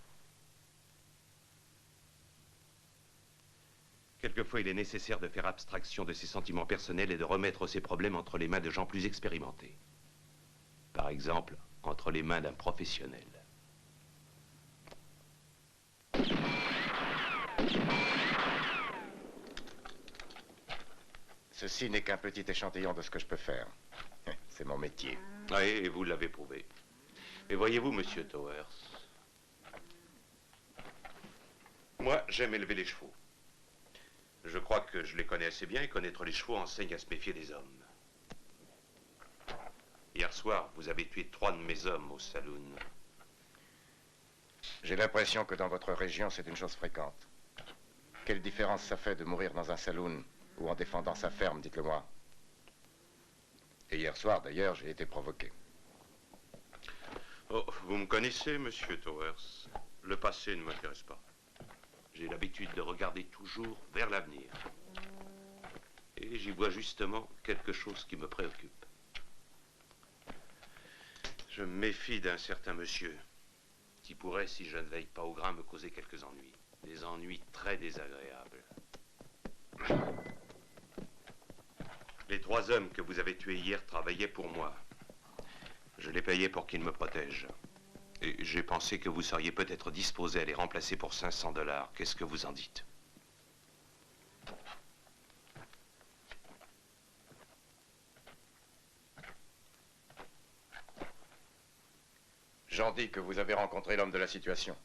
Quelquefois, il est nécessaire de faire abstraction de ses sentiments personnels et de remettre ses problèmes entre les mains de gens plus expérimentés. Par exemple, entre les mains d'un professionnel. Ceci n'est qu'un petit échantillon de ce que je peux faire. C'est mon métier. Oui, et vous l'avez prouvé. Mais voyez-vous, monsieur Towers, moi, j'aime élever les chevaux. Je crois que je les connais assez bien et connaître les chevaux enseigne à se méfier des hommes. Hier soir, vous avez tué 3 de mes hommes au saloon. J'ai l'impression que dans votre région, c'est une chose fréquente. Quelle différence ça fait de mourir dans un saloon ou en défendant sa ferme, dites-le-moi. Et hier soir, d'ailleurs, j'ai été provoqué. Oh, vous me connaissez, monsieur Towers. Le passé ne m'intéresse pas. j'ai l'habitude de regarder toujours vers l'avenir. Et j'y vois justement quelque chose qui me préoccupe. Je me méfie d'un certain monsieur qui pourrait, si je ne veille pas au grain, me causer quelques ennuis. Des ennuis très désagréables. Les 3 hommes que vous avez tués hier travaillaient pour moi. Je les payais pour qu'ils me protègent. Et j'ai pensé que vous seriez peut-être disposé à les remplacer pour 500 $. Qu'est-ce que vous en dites? J'en dis que vous avez rencontré l'homme de la situation.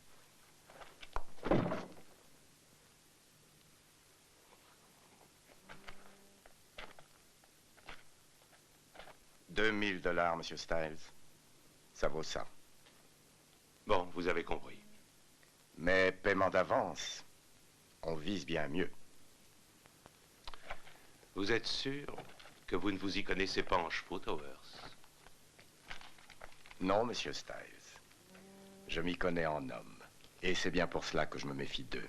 2000 $, monsieur Styles. Ça vaut ça. Bon, vous avez compris. Mais paiement d'avance, on vise bien mieux. Vous êtes sûr que vous ne vous y connaissez pas en chevaux, Towers? Non, monsieur Styles. Je m'y connais en homme. Et c'est bien pour cela que je me méfie d'eux.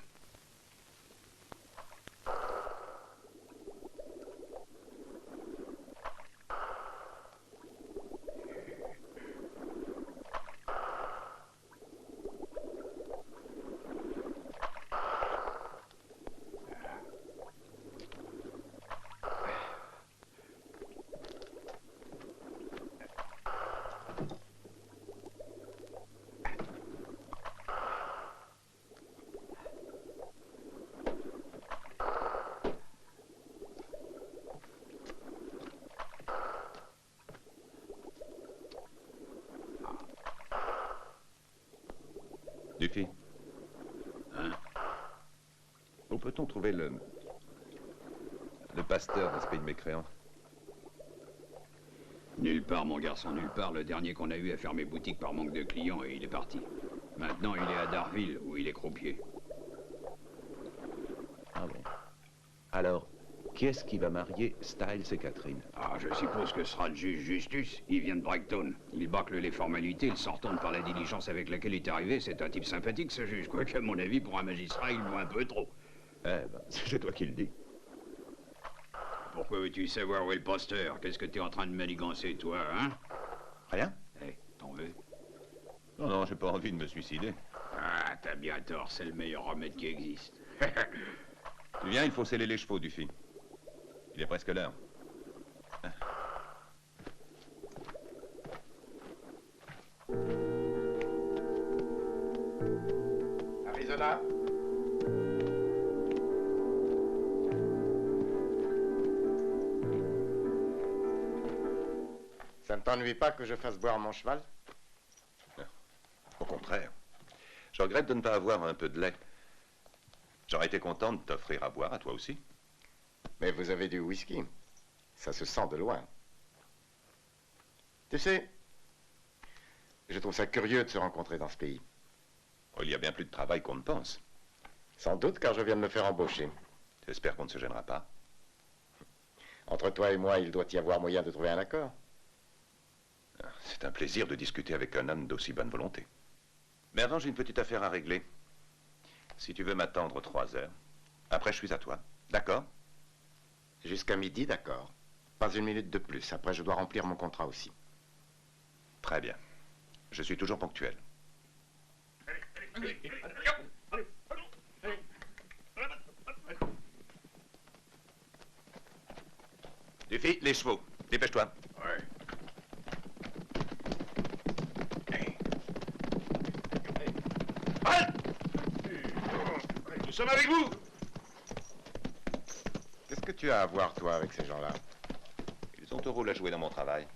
Dufy. Hein? Où peut-on trouver le pasteur de ce pays de mécréants? Nulle part, mon garçon, nulle part. Le dernier qu'on a eu a fermé boutique par manque de clients et il est parti. Maintenant, il est à Darville, où il est croupier. Ah bon. Alors, qui est-ce qui va marier Styles et Catherine? Ah, je suppose que ce sera le juge Justus. Il vient de Brighton. Il bâcle les formalités, il s'en retourne par la diligence avec laquelle il est arrivé. C'est un type sympathique, ce juge. Quoique, à mon avis, pour un magistrat, il vaut un peu trop. Eh ben, c'est toi qui le dis. Pourquoi veux-tu savoir où est le pasteur? Qu'est-ce que t'es en train de manigancer, toi, hein? Rien. Hé, t'en veux? Non, non, j'ai pas envie de me suicider. Ah, t'as bien tort, c'est le meilleur remède qui existe. Tu viens, il faut sceller les chevaux, Dufy. Il est presque l'heure. Arizona? Ça ne t'ennuie pas que je fasse boire mon cheval? Au contraire. Je regrette de ne pas avoir un peu de lait. J'aurais été content de t'offrir à boire, à toi aussi. Mais vous avez du whisky. Ça se sent de loin. Tu sais, je trouve ça curieux de se rencontrer dans ce pays. Oh, il y a bien plus de travail qu'on ne pense. Sans doute, car je viens de me faire embaucher. J'espère qu'on ne se gênera pas. Entre toi et moi, il doit y avoir moyen de trouver un accord. C'est un plaisir de discuter avec un homme d'aussi bonne volonté. Mais avant, j'ai une petite affaire à régler. Si tu veux m'attendre 3 heures, après je suis à toi. D'accord? Jusqu'à midi, d'accord. Pas une minute de plus. Après, je dois remplir mon contrat aussi. Très bien. Je suis toujours ponctuel. Dufy, les chevaux. Dépêche-toi. Ouais. Nous sommes avec vous! Qu'est-ce que tu as à voir, toi, avec ces gens-là? Ils ont un rôle à jouer dans mon travail.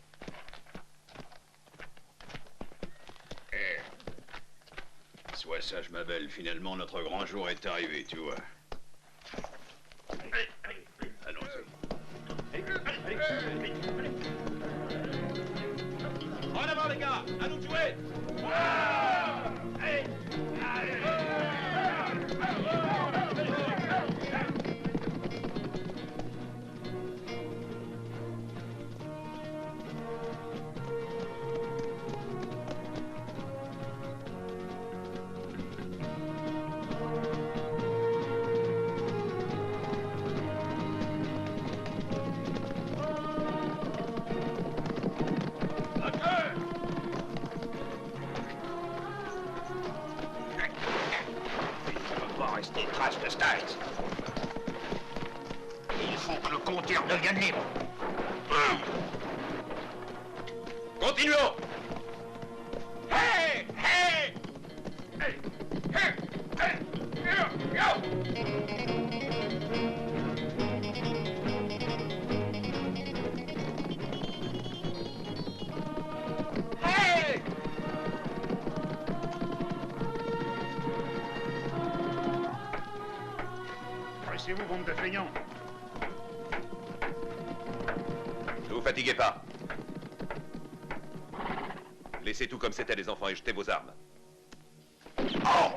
Sois sage, ma belle. Finalement, notre grand jour est arrivé, tu vois. Allons-y. En avant, les gars! À nous de jouer! devienne libre. Continuons. Hey! Hey! Hey! Hey! Hey! Yo! Hey! Pressez-vous, bande de feignants. Ne vous fatiguez pas. Laissez tout comme c'était, les enfants, et jetez vos armes. Oh!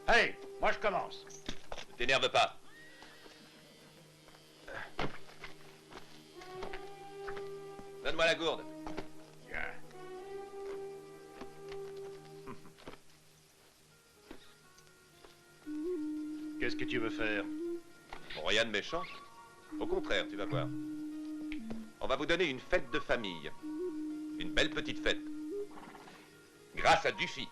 Hey! Moi, je commence. Ne t'énerve pas. Donne-moi la gourde. Qu'est-ce que tu veux faire? Rien de méchant. Au contraire, tu vas voir. On va vous donner une fête de famille. Une belle petite fête. Grâce à Dufy.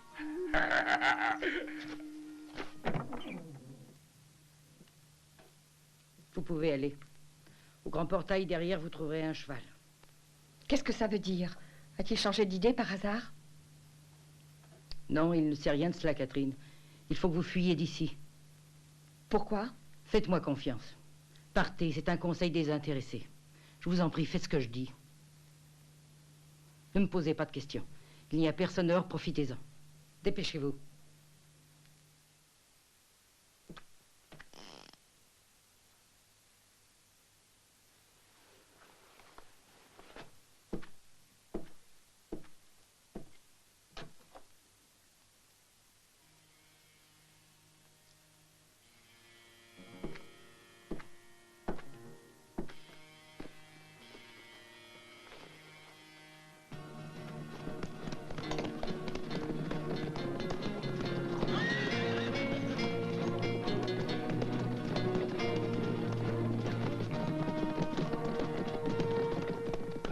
Vous pouvez aller. Au grand portail derrière, vous trouverez un cheval. Qu'est-ce que ça veut dire? A-t-il changé d'idée par hasard? Non, il ne sait rien de cela, Catherine. Il faut que vous fuyiez d'ici. Pourquoi? Faites-moi confiance. Partez, c'est un conseil désintéressé. Je vous en prie, faites ce que je dis. Ne me posez pas de questions. Il n'y a personne dehors, profitez-en. Dépêchez-vous.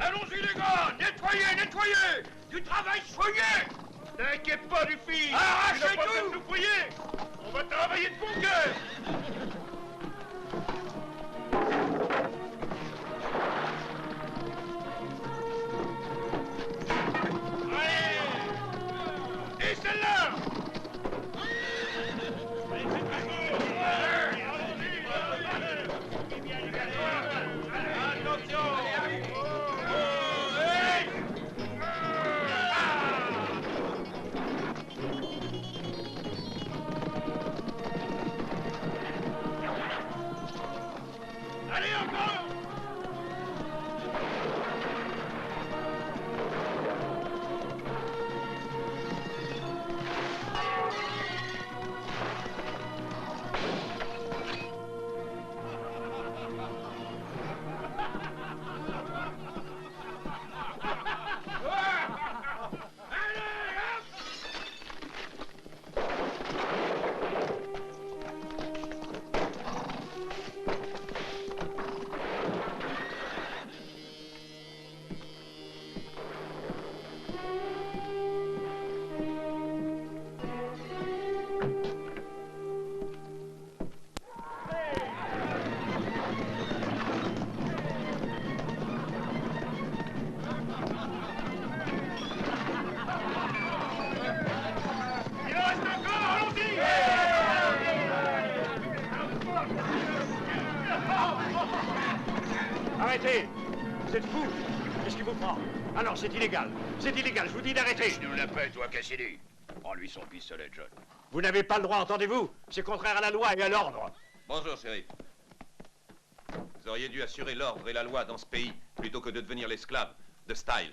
Allons-y, les gars! Nettoyez, nettoyez! Du travail soigné! T'inquiète pas, Dufy! Arrachez Tu n'as pas besoin tout! de nous fouiller! On va travailler de bon cœur! Et celle-là! Allez, encore! Il en reste encore, allons-y! Arrêtez! Vous êtes fous! Qu'est-ce qui vous prend? Alors, c'est illégal. C'est illégal, je vous dis d'arrêter. Je nous la paix, toi, Cassidy. Prends-lui son pistolet, John. Vous n'avez pas le droit, entendez-vous? C'est contraire à la loi et à l'ordre. Bonjour, shérif. Vous auriez dû assurer l'ordre et la loi dans ce pays plutôt que de devenir l'esclave de Styles.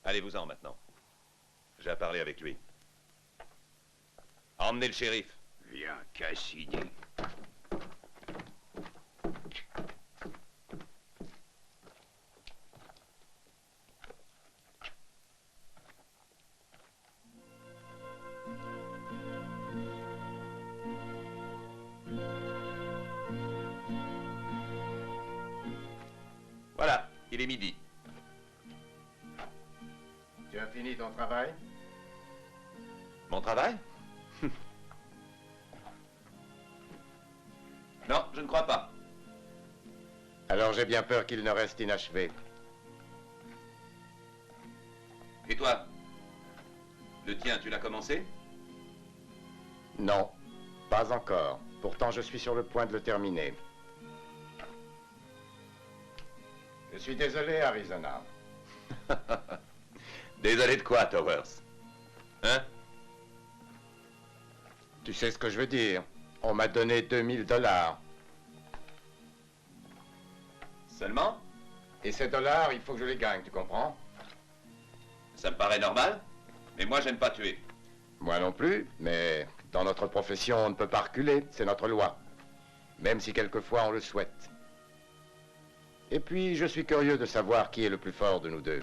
Allez-vous-en maintenant. J'ai à parler avec lui. Emmenez le shérif. Viens, Cassidy. Voilà, il est midi. Tu as fini ton travail? Mon travail? Non, je ne crois pas. Alors j'ai bien peur qu'il ne reste inachevé. Et toi? Le tien, tu l'as commencé? Non, pas encore. Pourtant, je suis sur le point de le terminer. Je suis désolé, Arizona. Désolé de quoi, Towers? Hein? Tu sais ce que je veux dire. On m'a donné 2000 $. Seulement? Et ces dollars, il faut que je les gagne, tu comprends? Ça me paraît normal, mais moi, j'aime pas tuer. Moi non plus, mais dans notre profession, on ne peut pas reculer, c'est notre loi. Même si quelquefois on le souhaite. Et puis, je suis curieux de savoir qui est le plus fort de nous deux.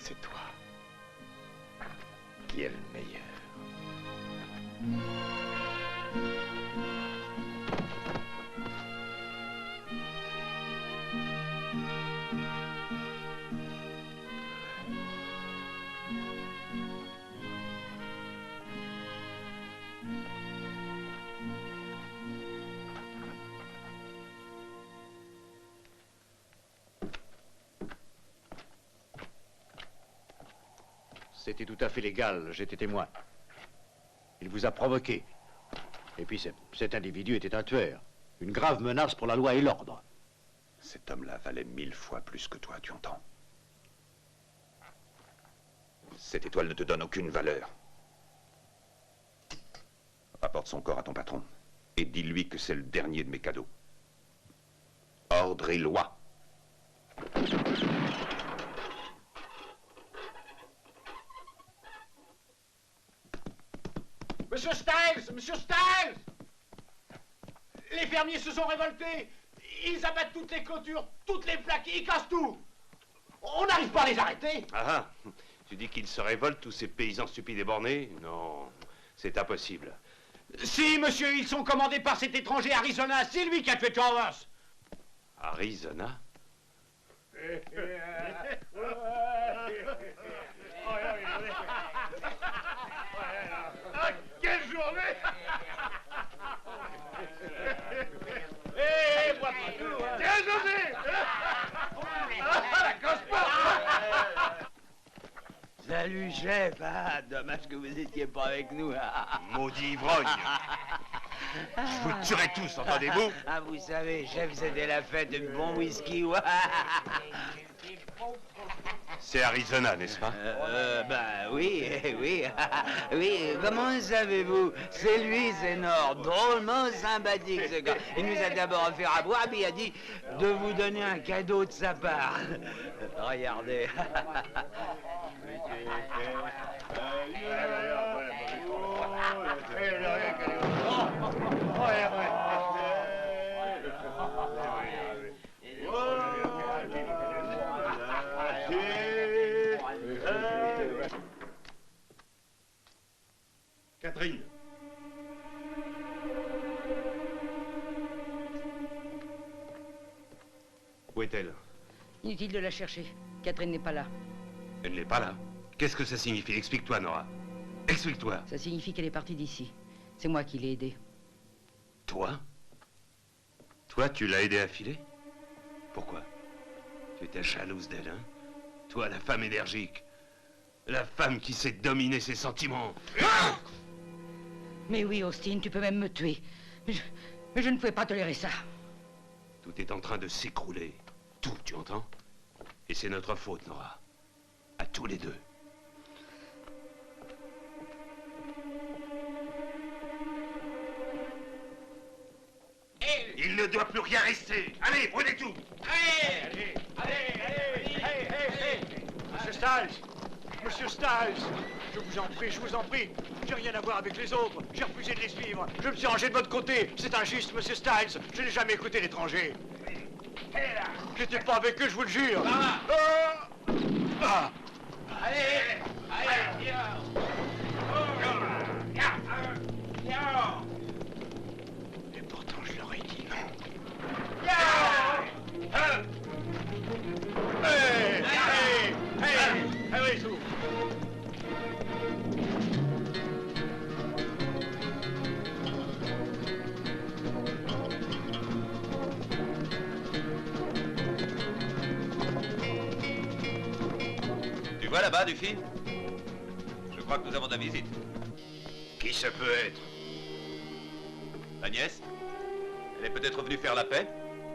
C'est toi qui es le meilleur. C'était tout à fait légal, j'étais témoin. Il vous a provoqué. Et puis cet individu était un tueur. Une grave menace pour la loi et l'ordre. Cet homme-là valait 1000 fois plus que toi, tu entends? Cette étoile ne te donne aucune valeur. Rapporte son corps à ton patron et dis-lui que c'est le dernier de mes cadeaux. Ordre et loi. Monsieur Styles! Monsieur Styles! Les fermiers se sont révoltés. Ils abattent toutes les clôtures, toutes les plaques, ils cassent tout. On n'arrive pas à les arrêter. Ah, tu dis qu'ils se révoltent, tous ces paysans stupides et bornés? Non, c'est impossible. Si, monsieur, ils sont commandés par cet étranger Arizona. C'est lui qui a tué Towers. Arizona? Quelle journée! Moi pas tout, hein. Tiens, José! Casse pas! Salut, chef. Ah, dommage que vous n'étiez pas avec nous. Maudit ivrogne! Je vous tuerai tous, entendez-vous? Ah, vous savez, chef, c'était la fête du bon whisky. C'est Arizona, n'est-ce pas? Ben oui, oui, oui. Comment savez-vous? C'est lui, c'est Nord. Drôlement sympathique, ce gars. Il nous a d'abord offert à boire, puis il a dit de vous donner un cadeau de sa part. Regardez. Catherine. Où est-elle? Inutile de la chercher. Catherine n'est pas là. Elle n'est pas là. Qu'est-ce que ça signifie? Explique-toi, Nora. Explique-toi. Ça signifie qu'elle est partie d'ici. C'est moi qui l'ai aidé. Toi? Toi, tu l'as aidé à filer? Pourquoi? Tu étais jalouse d'elle, hein? Toi, la femme énergique. La femme qui sait dominer ses sentiments. Mais oui, Austin, tu peux même me tuer. Mais je ne pouvais pas tolérer ça. Tout est en train de s'écrouler. Tout, tu entends? Et c'est notre faute, Nora. À tous les deux. Il ne doit plus rien rester. Allez, brûlez tout. Allez. Monsieur Stiles. Monsieur Stiles. Je vous en prie. J'ai rien à voir avec les autres. J'ai refusé de les suivre. Je me suis rangé de votre côté. C'est injuste, monsieur Stiles. Je n'ai jamais écouté l'étranger. J'étais pas avec eux, je vous le jure. Allez, viens. Et pourtant, je leur ai dit non. Allez, tout. Tu vois là-bas, Duffy? Je crois que nous avons de la visite. Qui ça peut être? Agnès? Elle est peut-être venue faire la paix?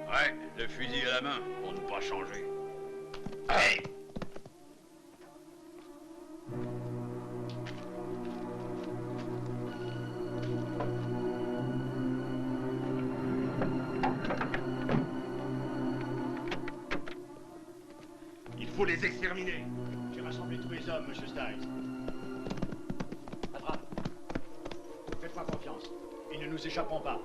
Ouais, le fusil à la main, pour ne pas changer. Hey! Il faut les exterminer. J'ai rassemblé tous mes hommes, monsieur Stiles. Attrape. Faites-moi confiance. Ils ne nous échapperont pas.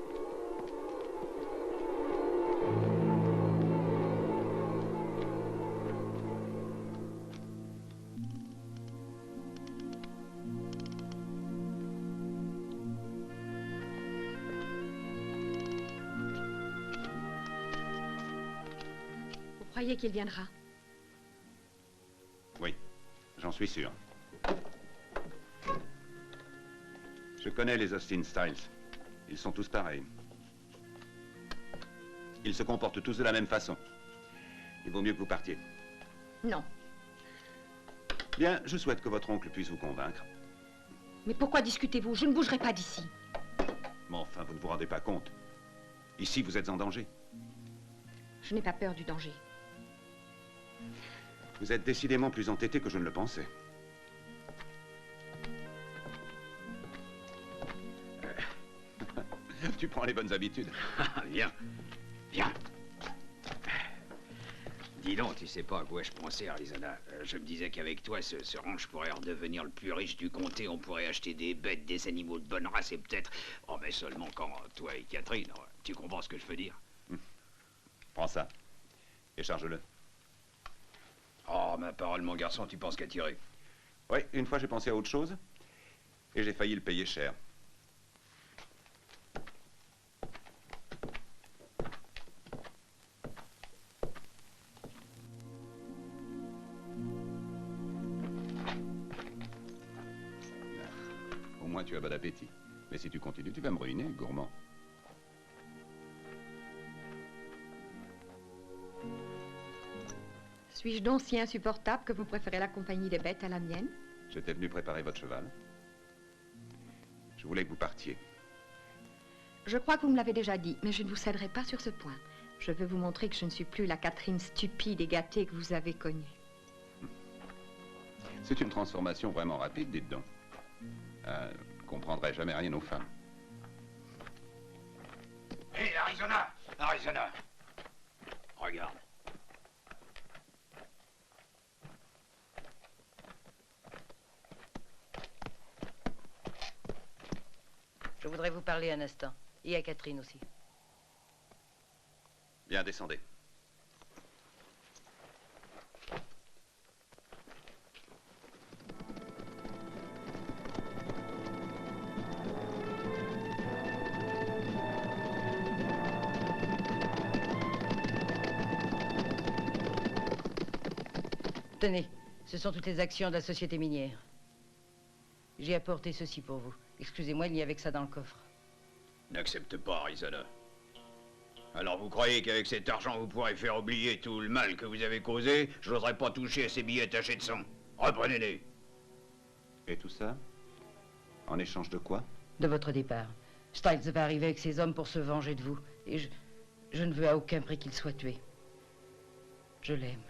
Vous croyez qu'il viendra? Oui, j'en suis sûr. Je connais les Austin Stiles. Ils sont tous pareils. Ils se comportent tous de la même façon. Il vaut mieux que vous partiez. Non. Bien, je souhaite que votre oncle puisse vous convaincre. Mais pourquoi discutez-vous? Je ne bougerai pas d'ici. Mais enfin, vous ne vous rendez pas compte. Ici, vous êtes en danger. Je n'ai pas peur du danger. Vous êtes décidément plus entêté que je ne le pensais. Tu prends les bonnes habitudes. Viens. Dis donc, tu sais pas à quoi je pensais, Arizona. Je me disais qu'avec toi, ce ranch pourrait redevenir le plus riche du comté. On pourrait acheter des bêtes, des animaux de bonne race et peut-être... Oh, mais seulement quand toi et Catherine... Tu comprends ce que je veux dire? Prends ça. Et charge-le. Oh, ma parole, mon garçon, tu penses qu'à tirer? Oui, une fois j'ai pensé à autre chose. Et j'ai failli le payer cher. Au moins tu as bon appétit. Mais si tu continues, tu vas me ruiner, gourmand. Suis-je donc si insupportable que vous préférez la compagnie des bêtes à la mienne? J'étais venu préparer votre cheval. Je voulais que vous partiez. Je crois que vous me l'avez déjà dit, mais je ne vous céderai pas sur ce point. Je veux vous montrer que je ne suis plus la Catherine stupide et gâtée que vous avez connue. C'est une transformation vraiment rapide, dites donc. Je ne comprendrai jamais rien aux femmes. Hé, Arizona! Arizona! Regarde. Je voudrais vous parler un instant. Et à Catherine aussi. Bien, descendez. Tenez, ce sont toutes les actions de la société minière. J'ai apporté ceci pour vous. Excusez-moi, il n'y avait que ça dans le coffre. N'accepte pas, Arizona. Alors vous croyez qu'avec cet argent, vous pourrez faire oublier tout le mal que vous avez causé? Je n'oserais pas toucher à ces billets tachés de sang. Reprenez-les. Et tout ça? En échange de quoi? De votre départ. Styles va arriver avec ses hommes pour se venger de vous. Et je ne veux à aucun prix qu'il soit tué. Je l'aime.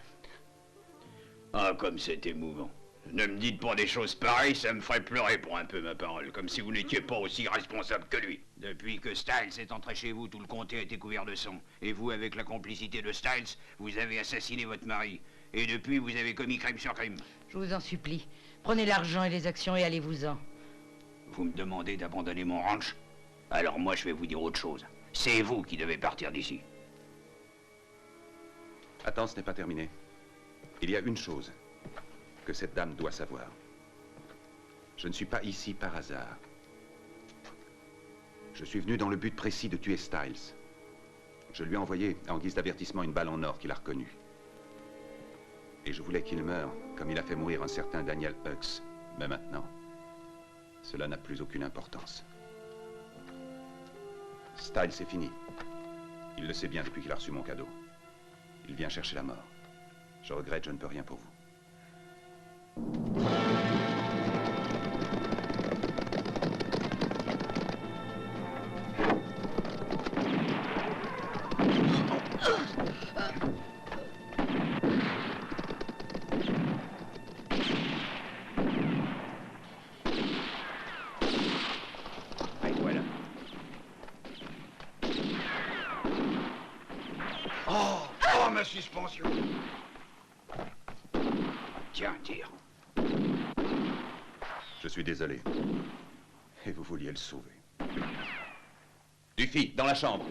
Ah, comme c'est émouvant. Ne me dites pas des choses pareilles, ça me ferait pleurer pour un peu ma parole, comme si vous n'étiez pas aussi responsable que lui. Depuis que Styles est entré chez vous, tout le comté a été couvert de sang. Et vous, avec la complicité de Styles, vous avez assassiné votre mari. Et depuis, vous avez commis crime sur crime. Je vous en supplie. Prenez l'argent et les actions et allez-vous-en. Vous me demandez d'abandonner mon ranch? Alors moi, je vais vous dire autre chose. C'est vous qui devez partir d'ici. Attends, ce n'est pas terminé. Il y a une chose que cette dame doit savoir. Je ne suis pas ici par hasard. Je suis venu dans le but précis de tuer Styles. Je lui ai envoyé, en guise d'avertissement, une balle en or qu'il a reconnue. Et je voulais qu'il meure, comme il a fait mourir un certain Daniel Hux. Mais maintenant, cela n'a plus aucune importance. Styles, c'est fini. Il le sait bien depuis qu'il a reçu mon cadeau. Il vient chercher la mort. Je regrette, je ne peux rien pour vous. Et voilà. Oh, ma suspension. Tiens, tire. Je suis désolé. Et vous vouliez le sauver. Dufy, dans la chambre.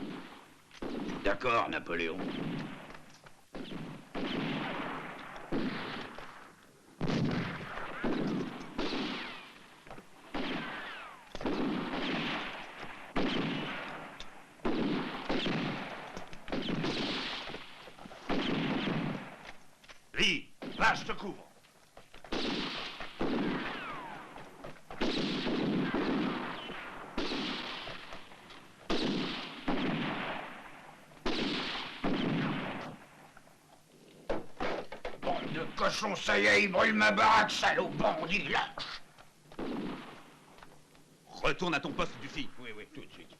D'accord, Napoléon. Lee, là, je te couvre. Bande de cochons, ça y est, il brûle ma baraque, salaud bandit, lâche. Retourne à ton poste, Dufy. Oui, oui, tout de suite.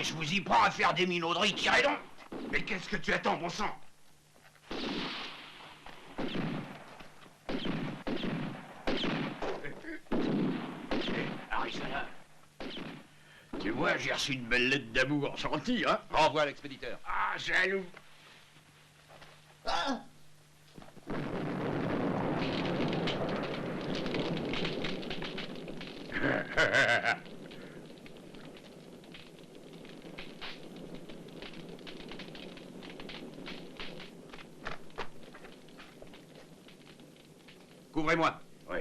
Je vous y prends à faire des minauderies, tirez donc. Mais qu'est-ce que tu attends, bon sang? Arizona, tu vois, j'ai reçu une belle lettre d'amour gentille, hein? Renvoie à l'expéditeur. Ah, jaloux. Ah! Couvrez-moi. Oui.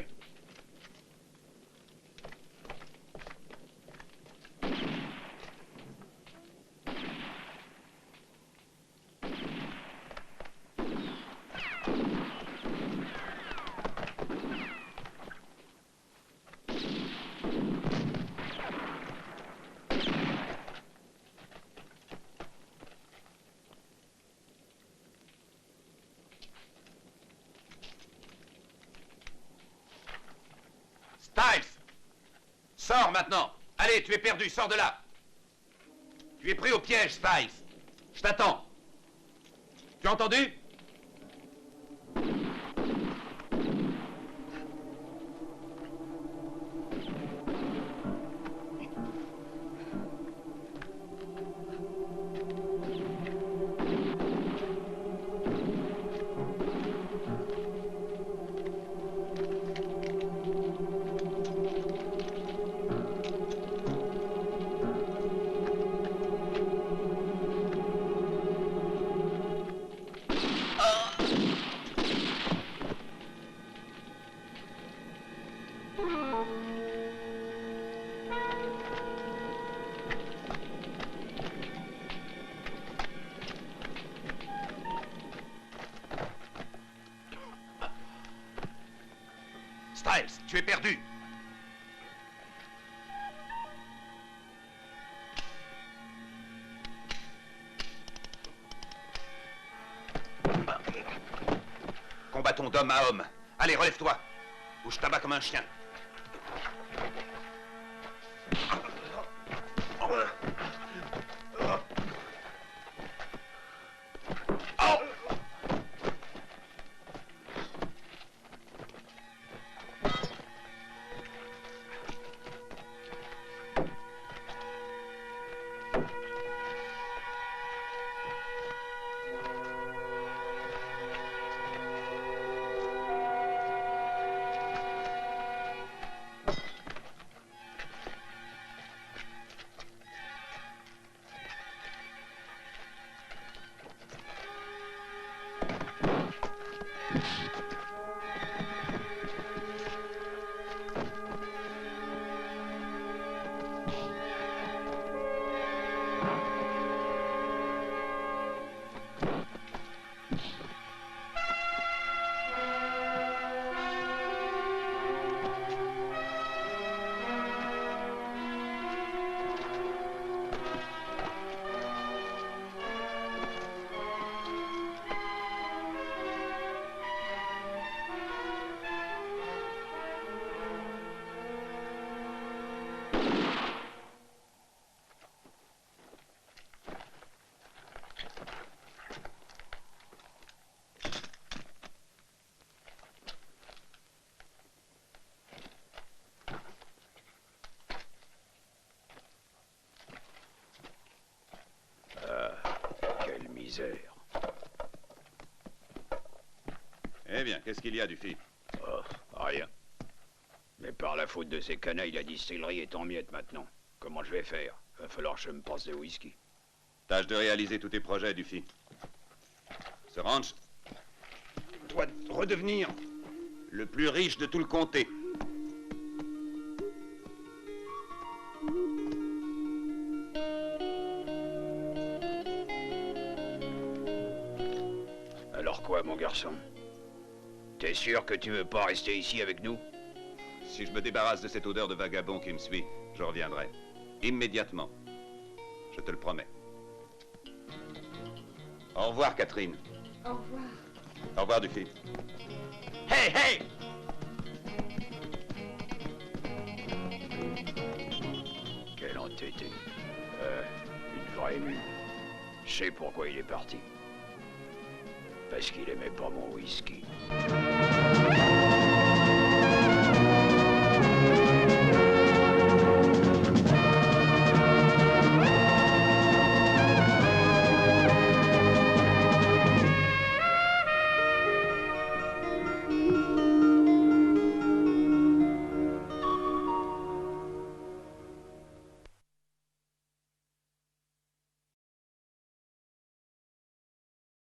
Styles! Sors maintenant! Allez, tu es perdu, sors de là! Tu es pris au piège, Styles! Je t'attends! Tu as entendu? Styles, tu es perdu. Combattons d'homme à homme. Allez, relève-toi. Ou je t'abats comme un chien. Eh bien, qu'est-ce qu'il y a, Dufy? Oh, rien. Mais par la faute de ces canailles, la distillerie est en miettes maintenant. Comment je vais faire? Va falloir que je me passe de whisky. Tâche de réaliser tous tes projets, Dufy. Ce ranch doit redevenir le plus riche de tout le comté. Alors quoi, mon garçon? T'es sûr que tu veux pas rester ici avec nous? Si je me débarrasse de cette odeur de vagabond qui me suit, je reviendrai. Immédiatement. Je te le promets. Au revoir, Catherine. Au revoir. Au revoir, Dufy. Hey, hey! Quel entêté. Une vraie mue. Je sais pourquoi il est parti. Parce qu'il aimait pas mon whisky.